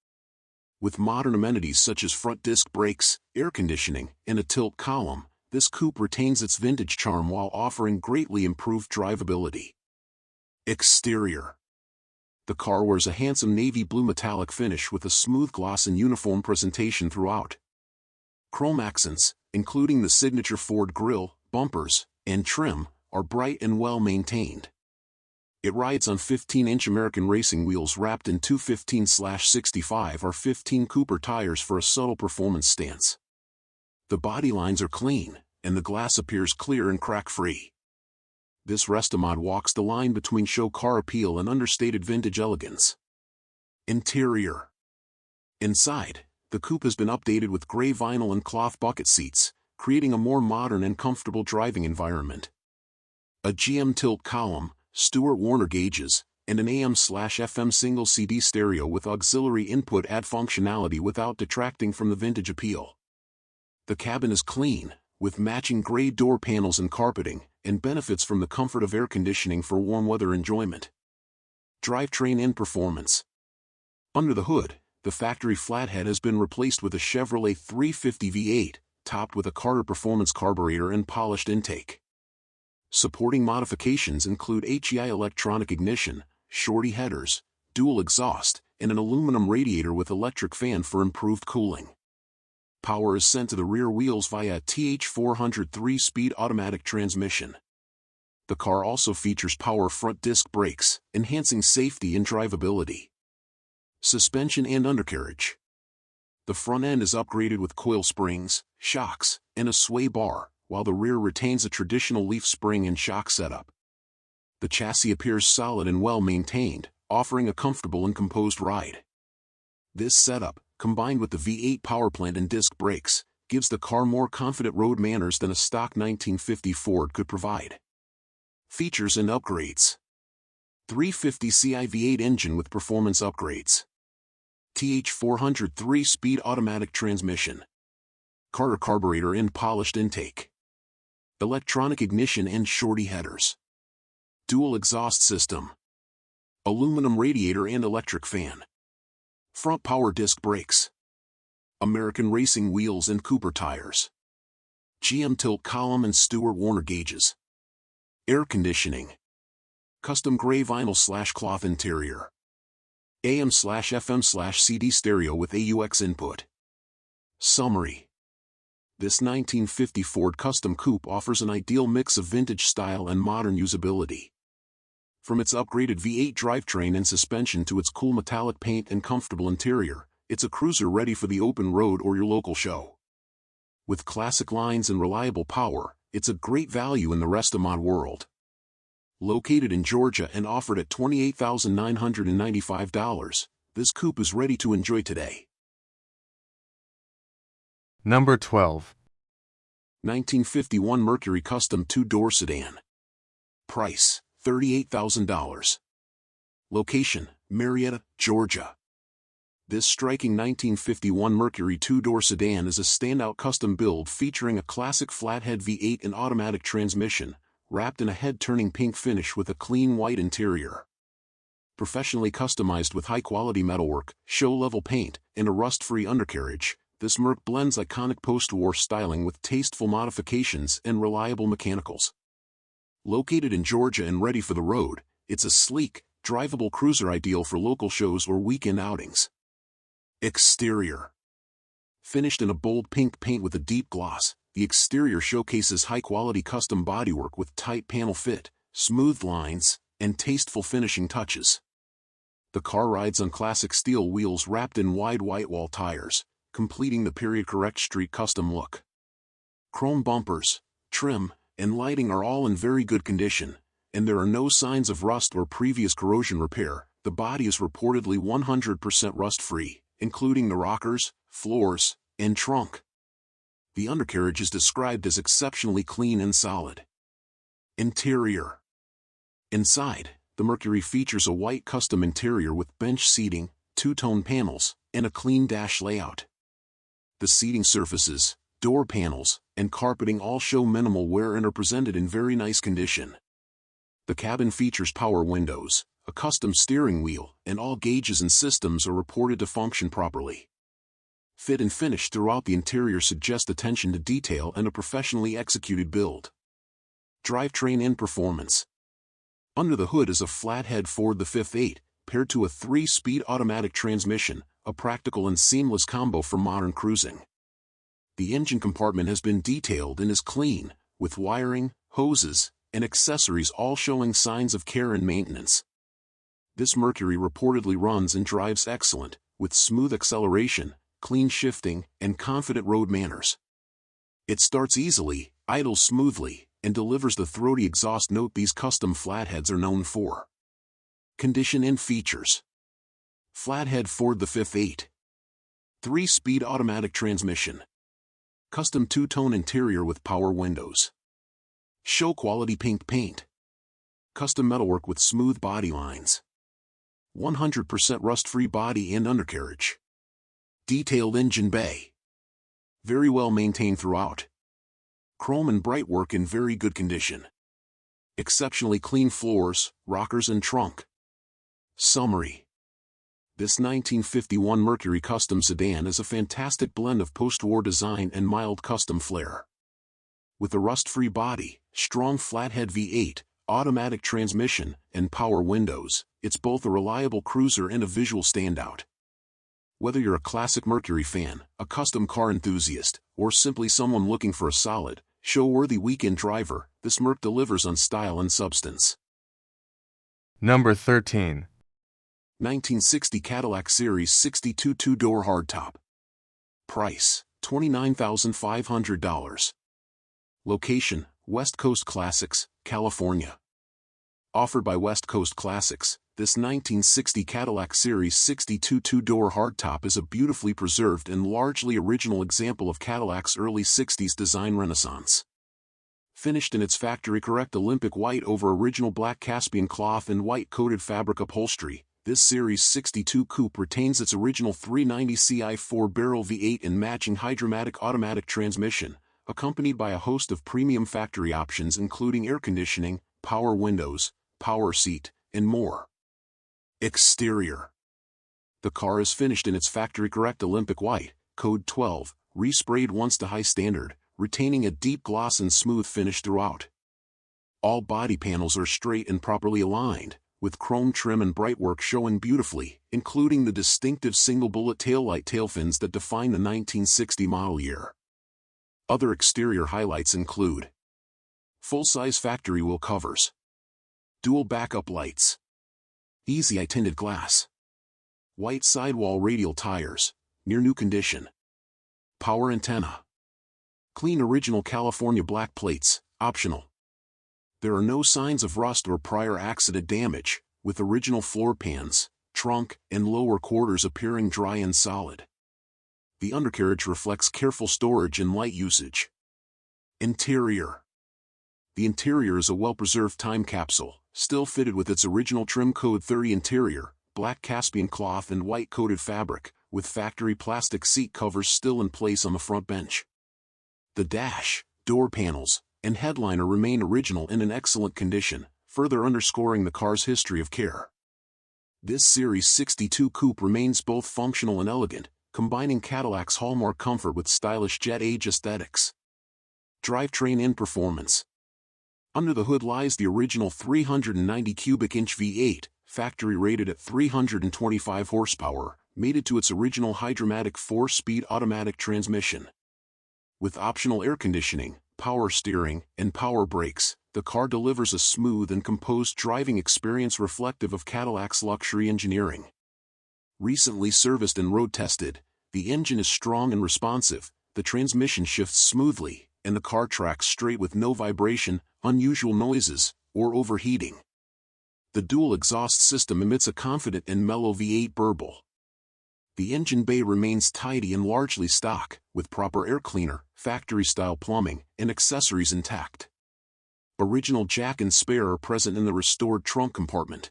With modern amenities such as front disc brakes, air conditioning, and a tilt column, this coupe retains its vintage charm while offering greatly improved drivability. Exterior. The car wears a handsome navy blue metallic finish with a smooth gloss and uniform presentation throughout. Chrome accents, including the signature Ford grille, bumpers, and trim, are bright and well maintained. It rides on 15-inch American racing wheels wrapped in two 15/65 or 15 Coupe tires for a subtle performance stance. The body lines are clean, and the glass appears clear and crack-free. This Restomod walks the line between show car appeal and understated vintage elegance. Interior. Inside, the coupe has been updated with gray vinyl and cloth bucket seats, creating a more modern and comfortable driving environment. A GM tilt column, Stewart Warner gauges, and an AM/FM single CD stereo with auxiliary input add functionality without detracting from the vintage appeal. The cabin is clean, with matching gray door panels and carpeting, and benefits from the comfort of air conditioning for warm weather enjoyment. Drivetrain and performance. Under the hood, the factory flathead has been replaced with a Chevrolet 350 V8, topped with a Carter Performance carburetor and polished intake. Supporting modifications include HEI electronic ignition, shorty headers, dual exhaust, and an aluminum radiator with electric fan for improved cooling. Power is sent to the rear wheels via a TH400 3-speed automatic transmission. The car also features power front disc brakes, enhancing safety and drivability. Suspension and undercarriage. The front end is upgraded with coil springs, shocks, and a sway bar, while the rear retains a traditional leaf spring and shock setup. The chassis appears solid and well maintained, offering a comfortable and composed ride. This setup, combined with the V8 powerplant and disc brakes, gives the car more confident road manners than a stock 1950 Ford could provide. Features and upgrades. 350 Ci V8 engine with performance upgrades. TH400 3-speed automatic transmission. Carter carburetor and polished intake. Electronic ignition and shorty headers. Dual exhaust system. Aluminum radiator and electric fan. Front power disc brakes. American racing wheels and Coupe tires. GM tilt column and Stewart Warner gauges. Air conditioning. Custom gray vinyl/cloth interior. AM/FM/CD stereo with AUX input. Summary. This 1950 Ford Custom Coupe offers an ideal mix of vintage style and modern usability. From its upgraded V8 drivetrain and suspension to its cool metallic paint and comfortable interior, it's a cruiser ready for the open road or your local show. With classic lines and reliable power, it's a great value in the Restomod world. Located in Georgia and offered at $28,995, this coupe is ready to enjoy today. Number 12. 1951 Mercury Custom 2-door sedan. Price, $38,000. Location, Marietta, Georgia. This striking 1951 Mercury 2-door sedan is a standout custom build featuring a classic flathead V8 and automatic transmission, wrapped in a head-turning pink finish with a clean white interior. Professionally customized with high-quality metalwork, show-level paint, and a rust-free undercarriage, this Merc blends iconic post-war styling with tasteful modifications and reliable mechanicals. Located in Georgia and ready for the road, it's a sleek, drivable cruiser ideal for local shows or weekend outings. Exterior. Finished in a bold pink paint with a deep gloss, the exterior showcases high-quality custom bodywork with tight panel fit, smooth lines, and tasteful finishing touches. The car rides on classic steel wheels wrapped in wide white wall tires, completing the period-correct street custom look. Chrome bumpers, trim, and lighting are all in very good condition, and there are no signs of rust or previous corrosion repair. The body is reportedly 100% rust-free, including the rockers, floors, and trunk. The undercarriage is described as exceptionally clean and solid. Interior. Inside, the Mercury features a white custom interior with bench seating, two-tone panels, and a clean dash layout. The seating surfaces, door panels, and carpeting all show minimal wear and are presented in very nice condition. The cabin features power windows, a custom steering wheel, and all gauges and systems are reported to function properly. Fit and finish throughout the interior suggest attention to detail and a professionally executed build. Drivetrain and performance. Under the hood is a flathead Ford the 5.8, paired to a 3-speed automatic transmission, a practical and seamless combo for modern cruising. The engine compartment has been detailed and is clean, with wiring, hoses, and accessories all showing signs of care and maintenance. This Mercury reportedly runs and drives excellent, with smooth acceleration, clean shifting, and confident road manners. It starts easily, idles smoothly, and delivers the throaty exhaust note these custom flatheads are known for. Condition and features. Flathead Ford the 5th 8. 3-speed automatic transmission. Custom 2-tone interior with power windows. Show quality pink paint. Custom metalwork with smooth body lines. 100% rust-free body and undercarriage. Detailed engine bay. Very well maintained throughout. Chrome and bright work in very good condition. Exceptionally clean floors, rockers and trunk. Summary. This 1951 Mercury Custom Sedan is a fantastic blend of post-war design and mild custom flair. With a rust-free body, strong flathead V8, automatic transmission, and power windows, it's both a reliable cruiser and a visual standout. Whether you're a classic Mercury fan, a custom car enthusiast, or simply someone looking for a solid, show-worthy weekend driver, this Merc delivers on style and substance. Number 13. 1960 Cadillac Series 62 two-door hardtop. Price, $29,500. Location, West Coast Classics, California. Offered by West Coast Classics, this 1960 Cadillac Series 62 two-door hardtop is a beautifully preserved and largely original example of Cadillac's early 60s design renaissance. Finished in its factory-correct Olympic white over original black Caspian cloth and white-coated fabric upholstery, this Series 62 Coupe retains its original 390 Ci 4-barrel V8 and matching Hydromatic automatic transmission, accompanied by a host of premium factory options including air conditioning, power windows, power seat, and more. Exterior. The car is finished in its factory-correct Olympic white, Code 12, resprayed once to high standard, retaining a deep gloss and smooth finish throughout. All body panels are straight and properly aligned, with chrome trim and bright work showing beautifully, including the distinctive single-bullet taillight tailfins that define the 1960 model year. Other exterior highlights include full-size factory wheel covers, dual backup lights, easy-eye tinted glass, white sidewall radial tires, near new condition, power antenna, clean original California black plates, optional. There are no signs of rust or prior accident damage, with original floor pans, trunk, and lower quarters appearing dry and solid. The undercarriage reflects careful storage and light usage. Interior. The interior is a well-preserved time capsule, still fitted with its original trim code 30 interior, black Caspian cloth and white-coated fabric, with factory plastic seat covers still in place on the front bench. The dash, door panels, and headliner remain original and in excellent condition, further underscoring the car's history of care. This Series 62 Coupe remains both functional and elegant, combining Cadillac's hallmark comfort with stylish jet-age aesthetics. Drivetrain and performance. Under the hood lies the original 390 cubic inch V8, factory rated at 325 horsepower, mated to its original Hydromatic 4-speed automatic transmission. With optional air conditioning, power steering, and power brakes, the car delivers a smooth and composed driving experience reflective of Cadillac's luxury engineering. Recently serviced and road-tested, the engine is strong and responsive, the transmission shifts smoothly, and the car tracks straight with no vibration, unusual noises, or overheating. The dual exhaust system emits a confident and mellow V8 burble. The engine bay remains tidy and largely stock, with proper air cleaner, factory-style plumbing, and accessories intact. Original jack and spare are present in the restored trunk compartment.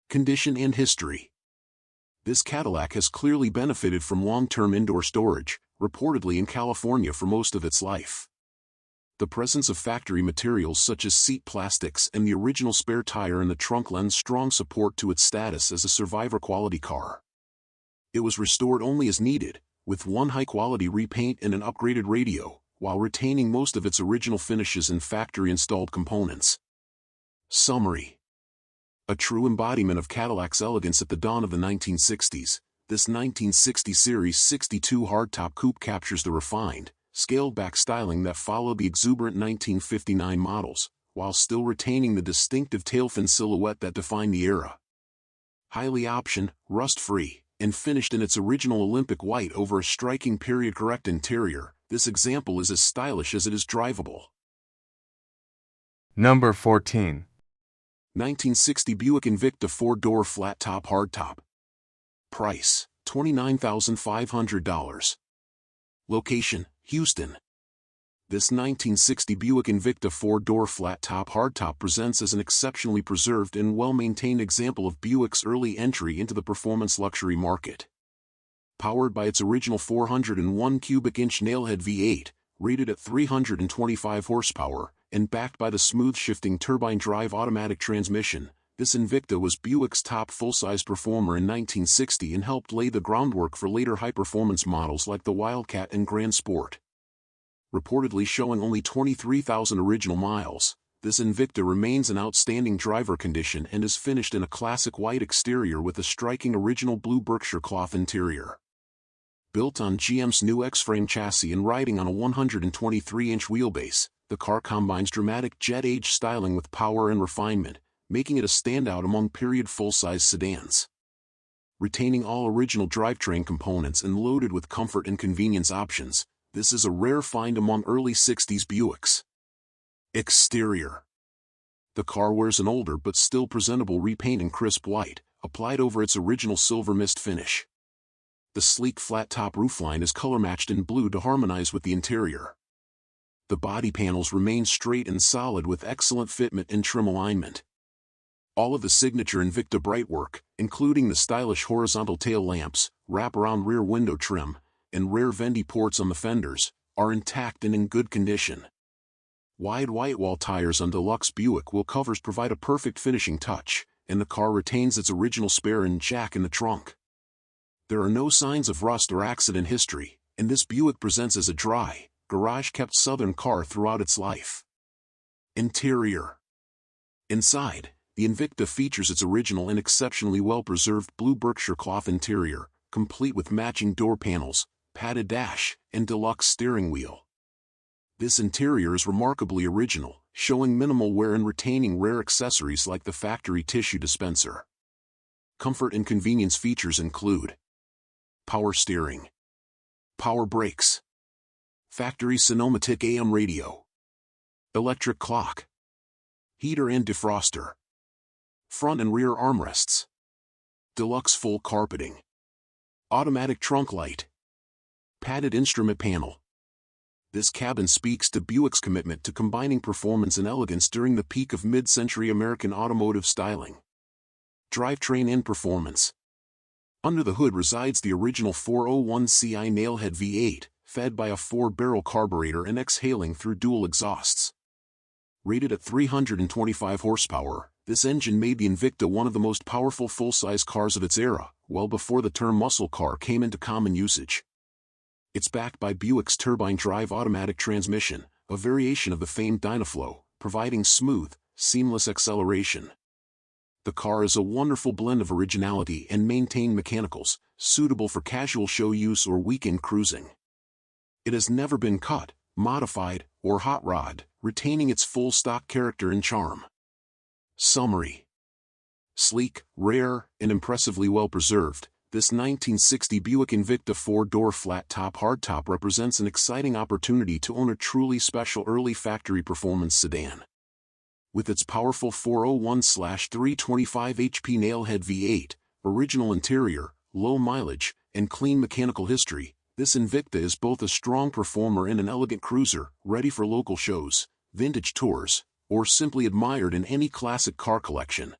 Condition and history. This Cadillac has clearly benefited from long-term indoor storage, reportedly in California for most of its life. The presence of factory materials such as seat plastics and the original spare tire in the trunk lends strong support to its status as a survivor-quality car. It was restored only as needed, with one high-quality repaint and an upgraded radio, while retaining most of its original finishes and factory-installed components. Summary. A true embodiment of Cadillac's elegance at the dawn of the 1960s, this 1960 Series 62 hardtop coupe captures the refined, scaled-back styling that followed the exuberant 1959 models, while still retaining the distinctive tailfin silhouette that defined the era. Highly optioned, rust-free, and finished in its original Olympic white over a striking period-correct interior, this example is as stylish as it is drivable. Number 14. 1960 Buick Invicta 4-door flat-top hardtop. Price, $29,500. Location, Houston. This 1960 Buick Invicta 4-door flat-top hardtop presents as an exceptionally preserved and well-maintained example of Buick's early entry into the performance luxury market. Powered by its original 401 cubic inch nailhead V8, rated at 325 horsepower, and backed by the smooth-shifting turbine-drive automatic transmission, this Invicta was Buick's top full-size performer in 1960 and helped lay the groundwork for later high-performance models like the Wildcat and Grand Sport. Reportedly showing only 23,000 original miles, this Invicta remains in outstanding driver condition and is finished in a classic white exterior with a striking original blue Berkshire cloth interior. Built on GM's new X-frame chassis and riding on a 123-inch wheelbase, the car combines dramatic jet-age styling with power and refinement, making it a standout among period full-size sedans. Retaining all original drivetrain components and loaded with comfort and convenience options, this is a rare find among early 60s Buicks. Exterior. The car wears an older but still presentable repaint in crisp white, applied over its original silver mist finish. The sleek flat-top roofline is color-matched in blue to harmonize with the interior. The body panels remain straight and solid with excellent fitment and trim alignment. All of the signature Invicta brightwork, including the stylish horizontal tail lamps, wrap-around rear window trim, and rare Vendy ports on the fenders, are intact and in good condition. Wide white wall tires on deluxe Buick wheel covers provide a perfect finishing touch, and the car retains its original spare and jack in the trunk. There are no signs of rust or accident history, and this Buick presents as a dry, garage-kept Southern car throughout its life. Interior. Inside, the Invicta features its original and exceptionally well-preserved blue Berkshire cloth interior, complete with matching door panels, padded dash, and deluxe steering wheel. This interior is remarkably original, showing minimal wear and retaining rare accessories like the factory tissue dispenser. Comfort and convenience features include power steering, power brakes, factory Sonomatic AM radio, electric clock, heater and defroster, front and rear armrests, deluxe full carpeting, automatic trunk light, padded instrument panel. This cabin speaks to Buick's commitment to combining performance and elegance during the peak of mid-century American automotive styling. Drivetrain and performance. Under the hood resides the original 401 Ci nailhead V8, fed by a 4-barrel carburetor and exhaling through dual exhausts. Rated at 325 horsepower, this engine made the Invicta one of the most powerful full-size cars of its era, well before the term muscle car came into common usage. It's backed by Buick's turbine-drive automatic transmission, a variation of the famed Dynaflow, providing smooth, seamless acceleration. The car is a wonderful blend of originality and maintained mechanicals, suitable for casual show use or weekend cruising. It has never been cut, modified, or hot rod, retaining its full stock character and charm. Summary. Sleek, rare, and impressively well-preserved, this 1960 Buick Invicta 4-door flat-top hardtop represents an exciting opportunity to own a truly special early factory performance sedan. With its powerful 401/325 HP nailhead V8, original interior, low mileage, and clean mechanical history, this Invicta is both a strong performer and an elegant cruiser, ready for local shows, vintage tours, or simply admired in any classic car collection.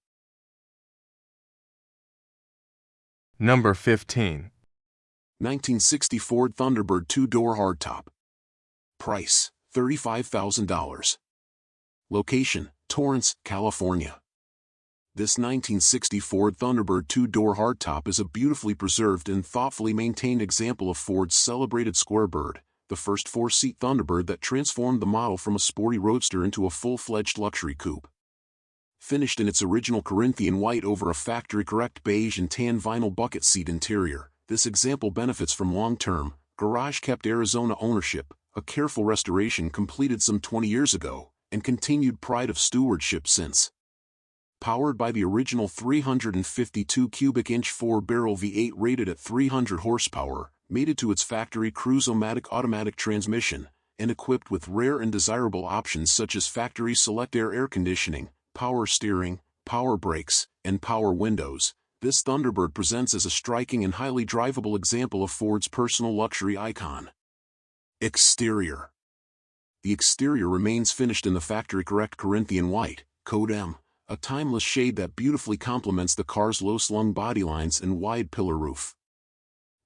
Number 15. 1960 Ford Thunderbird 2-door hardtop. Price, $35,000. Location, Torrance, California. This 1960 Ford Thunderbird 2-door hardtop is a beautifully preserved and thoughtfully maintained example of Ford's celebrated Square Bird, the first 4-seat Thunderbird that transformed the model from a sporty roadster into a full-fledged luxury coupe. finished in its original Corinthian white over a factory-correct beige and tan vinyl bucket seat interior. This example benefits from long-term, garage-kept Arizona ownership, a careful restoration completed some 20 years ago, and continued pride of stewardship since. Powered by the original 352 cubic inch 4-barrel V8 rated at 300 horsepower, mated to its factory Cruise-O-Matic automatic transmission, and equipped with rare and desirable options such as factory select air conditioning, power steering, power brakes, and power windows, this Thunderbird presents as a striking and highly drivable example of Ford's personal luxury icon. Exterior. The exterior remains finished in the factory-correct Corinthian white, Code M, a timeless shade that beautifully complements the car's low-slung bodylines and wide pillar roof.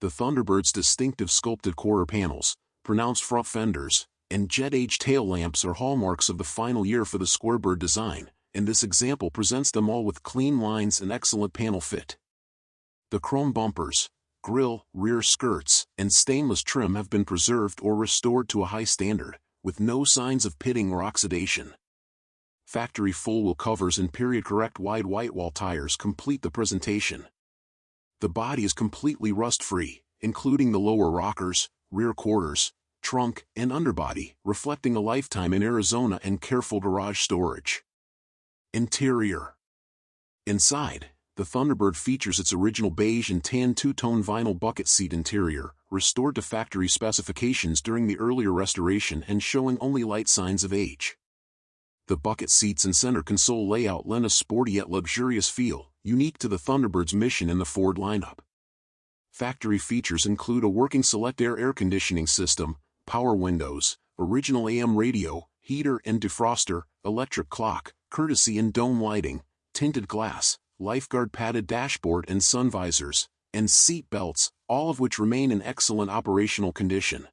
The Thunderbird's distinctive sculpted quarter panels, pronounced front fenders, and jet-age tail lamps are hallmarks of the final year for the Squarebird design, and this example presents them all with clean lines and excellent panel fit. The chrome bumpers, grille, rear skirts, and stainless trim have been preserved or restored to a high standard, with no signs of pitting or oxidation. Factory full-wheel covers and period-correct wide white-wall tires complete the presentation. The body is completely rust-free, including the lower rockers, rear quarters, trunk, and underbody, reflecting a lifetime in Arizona and careful garage storage. Interior. Inside, the Thunderbird features its original beige and tan two-tone vinyl bucket seat interior, restored to factory specifications during the earlier restoration and showing only light signs of age. The bucket seats and center console layout lend a sporty yet luxurious feel, unique to the Thunderbird's mission in the Ford lineup. Factory features include a working select air conditioning system, power windows, original AM radio, heater and defroster, electric clock, courtesy and dome lighting, tinted glass, lifeguard padded dashboard and sun visors, and seat belts, all of which remain in excellent operational condition.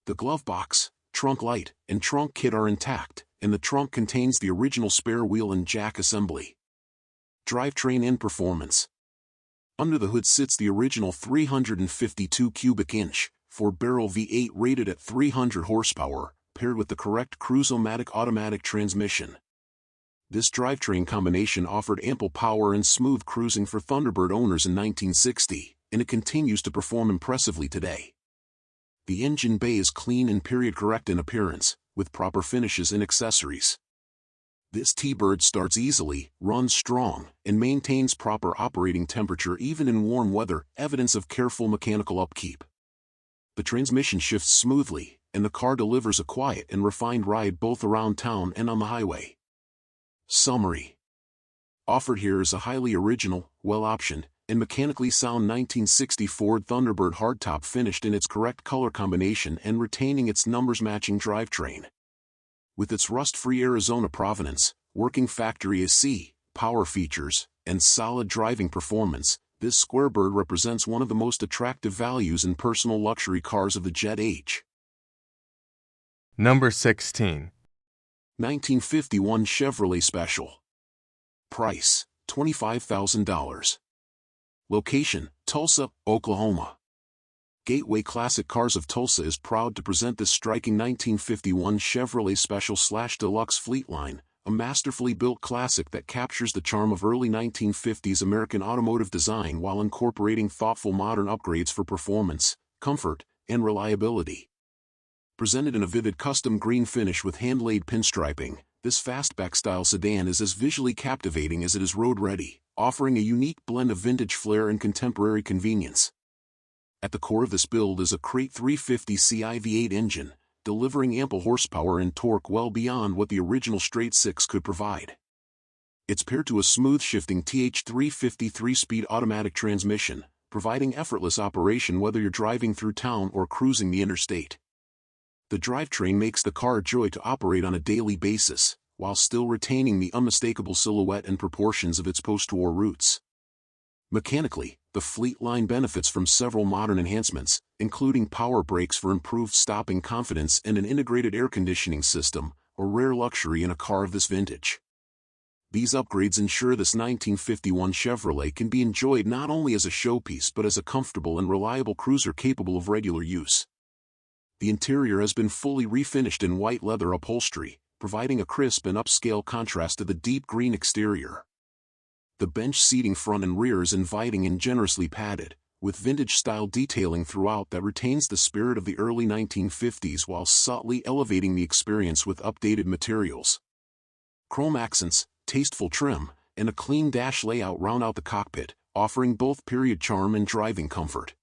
The glove box, trunk light, and trunk kit are intact, and the trunk contains the original spare wheel and jack assembly. Drivetrain and performance. Under the hood sits the original 352 cubic inch, 4-barrel V8 rated at 300 horsepower, paired with the correct Cruise-O-Matic automatic transmission. This drivetrain combination offered ample power and smooth cruising for Thunderbird owners in 1960, and it continues to perform impressively today. The engine bay is clean and period-correct in appearance, with proper finishes and accessories. This T-Bird starts easily, runs strong, and maintains proper operating temperature even in warm weather, evidence of careful mechanical upkeep. The transmission shifts smoothly, and the car delivers a quiet and refined ride both around town and on the highway. Summary. Offered here is a highly original, well-optioned, and mechanically sound 1960 Ford Thunderbird hardtop finished in its correct color combination and retaining its numbers-matching drivetrain. With its rust-free Arizona provenance, working factory AC, power features, and solid driving performance, this Squarebird represents one of the most attractive values in personal luxury cars of the jet age. Number 16. 1951 Chevrolet Special. Price, $25,000. Location, Tulsa, Oklahoma. Gateway Classic Cars of Tulsa is proud to present this striking 1951 Chevrolet Special/Deluxe fleet line, a masterfully built classic that captures the charm of early 1950s American automotive design while incorporating thoughtful modern upgrades for performance, comfort, and reliability. Presented in a vivid custom green finish with hand-laid pinstriping, this fastback-style sedan is as visually captivating as it is road-ready, offering a unique blend of vintage flair and contemporary convenience. At the core of this build is a Crate 350ci V8 engine, delivering ample horsepower and torque well beyond what the original straight six could provide. It's paired to a smooth-shifting TH350 3-speed automatic transmission, providing effortless operation whether you're driving through town or cruising the interstate. The drivetrain makes the car a joy to operate on a daily basis, while still retaining the unmistakable silhouette and proportions of its post-war roots. Mechanically, the fleet line benefits from several modern enhancements, including power brakes for improved stopping confidence and an integrated air conditioning system, a rare luxury in a car of this vintage. These upgrades ensure this 1951 Chevrolet can be enjoyed not only as a showpiece but as a comfortable and reliable cruiser capable of regular use. The interior has been fully refinished in white leather upholstery, providing a crisp and upscale contrast to the deep green exterior. The bench seating front and rear is inviting and generously padded, with vintage-style detailing throughout that retains the spirit of the early 1950s while subtly elevating the experience with updated materials. Chrome accents, tasteful trim, and a clean dash layout round out the cockpit, offering both period charm and driving comfort.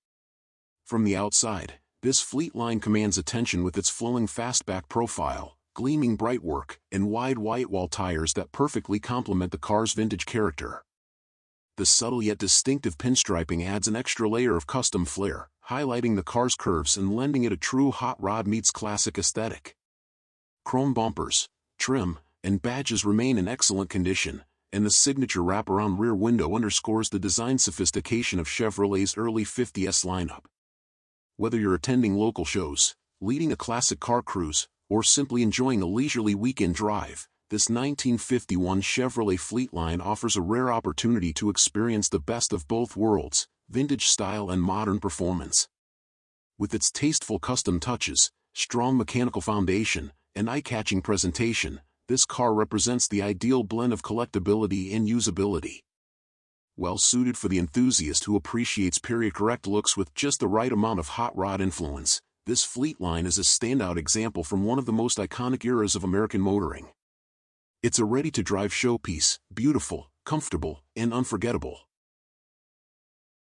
From the outside, this Fleetline commands attention with its flowing fastback profile, gleaming brightwork, and wide white-wall tires that perfectly complement the car's vintage character. The subtle yet distinctive pinstriping adds an extra layer of custom flair, highlighting the car's curves and lending it a true hot rod meets classic aesthetic. Chrome bumpers, trim, and badges remain in excellent condition, and the signature wraparound rear window underscores the design sophistication of Chevrolet's early 50s lineup. Whether you're attending local shows, leading a classic car cruise, or simply enjoying a leisurely weekend drive, this 1951 Chevrolet Fleetline offers a rare opportunity to experience the best of both worlds, vintage style and modern performance. With its tasteful custom touches, strong mechanical foundation, and eye-catching presentation, this car represents the ideal blend of collectability and usability. Well suited for the enthusiast who appreciates period-correct looks with just the right amount of hot rod influence, this Fleetline is a standout example from one of the most iconic eras of American motoring. It's a ready-to-drive showpiece, beautiful, comfortable, and unforgettable.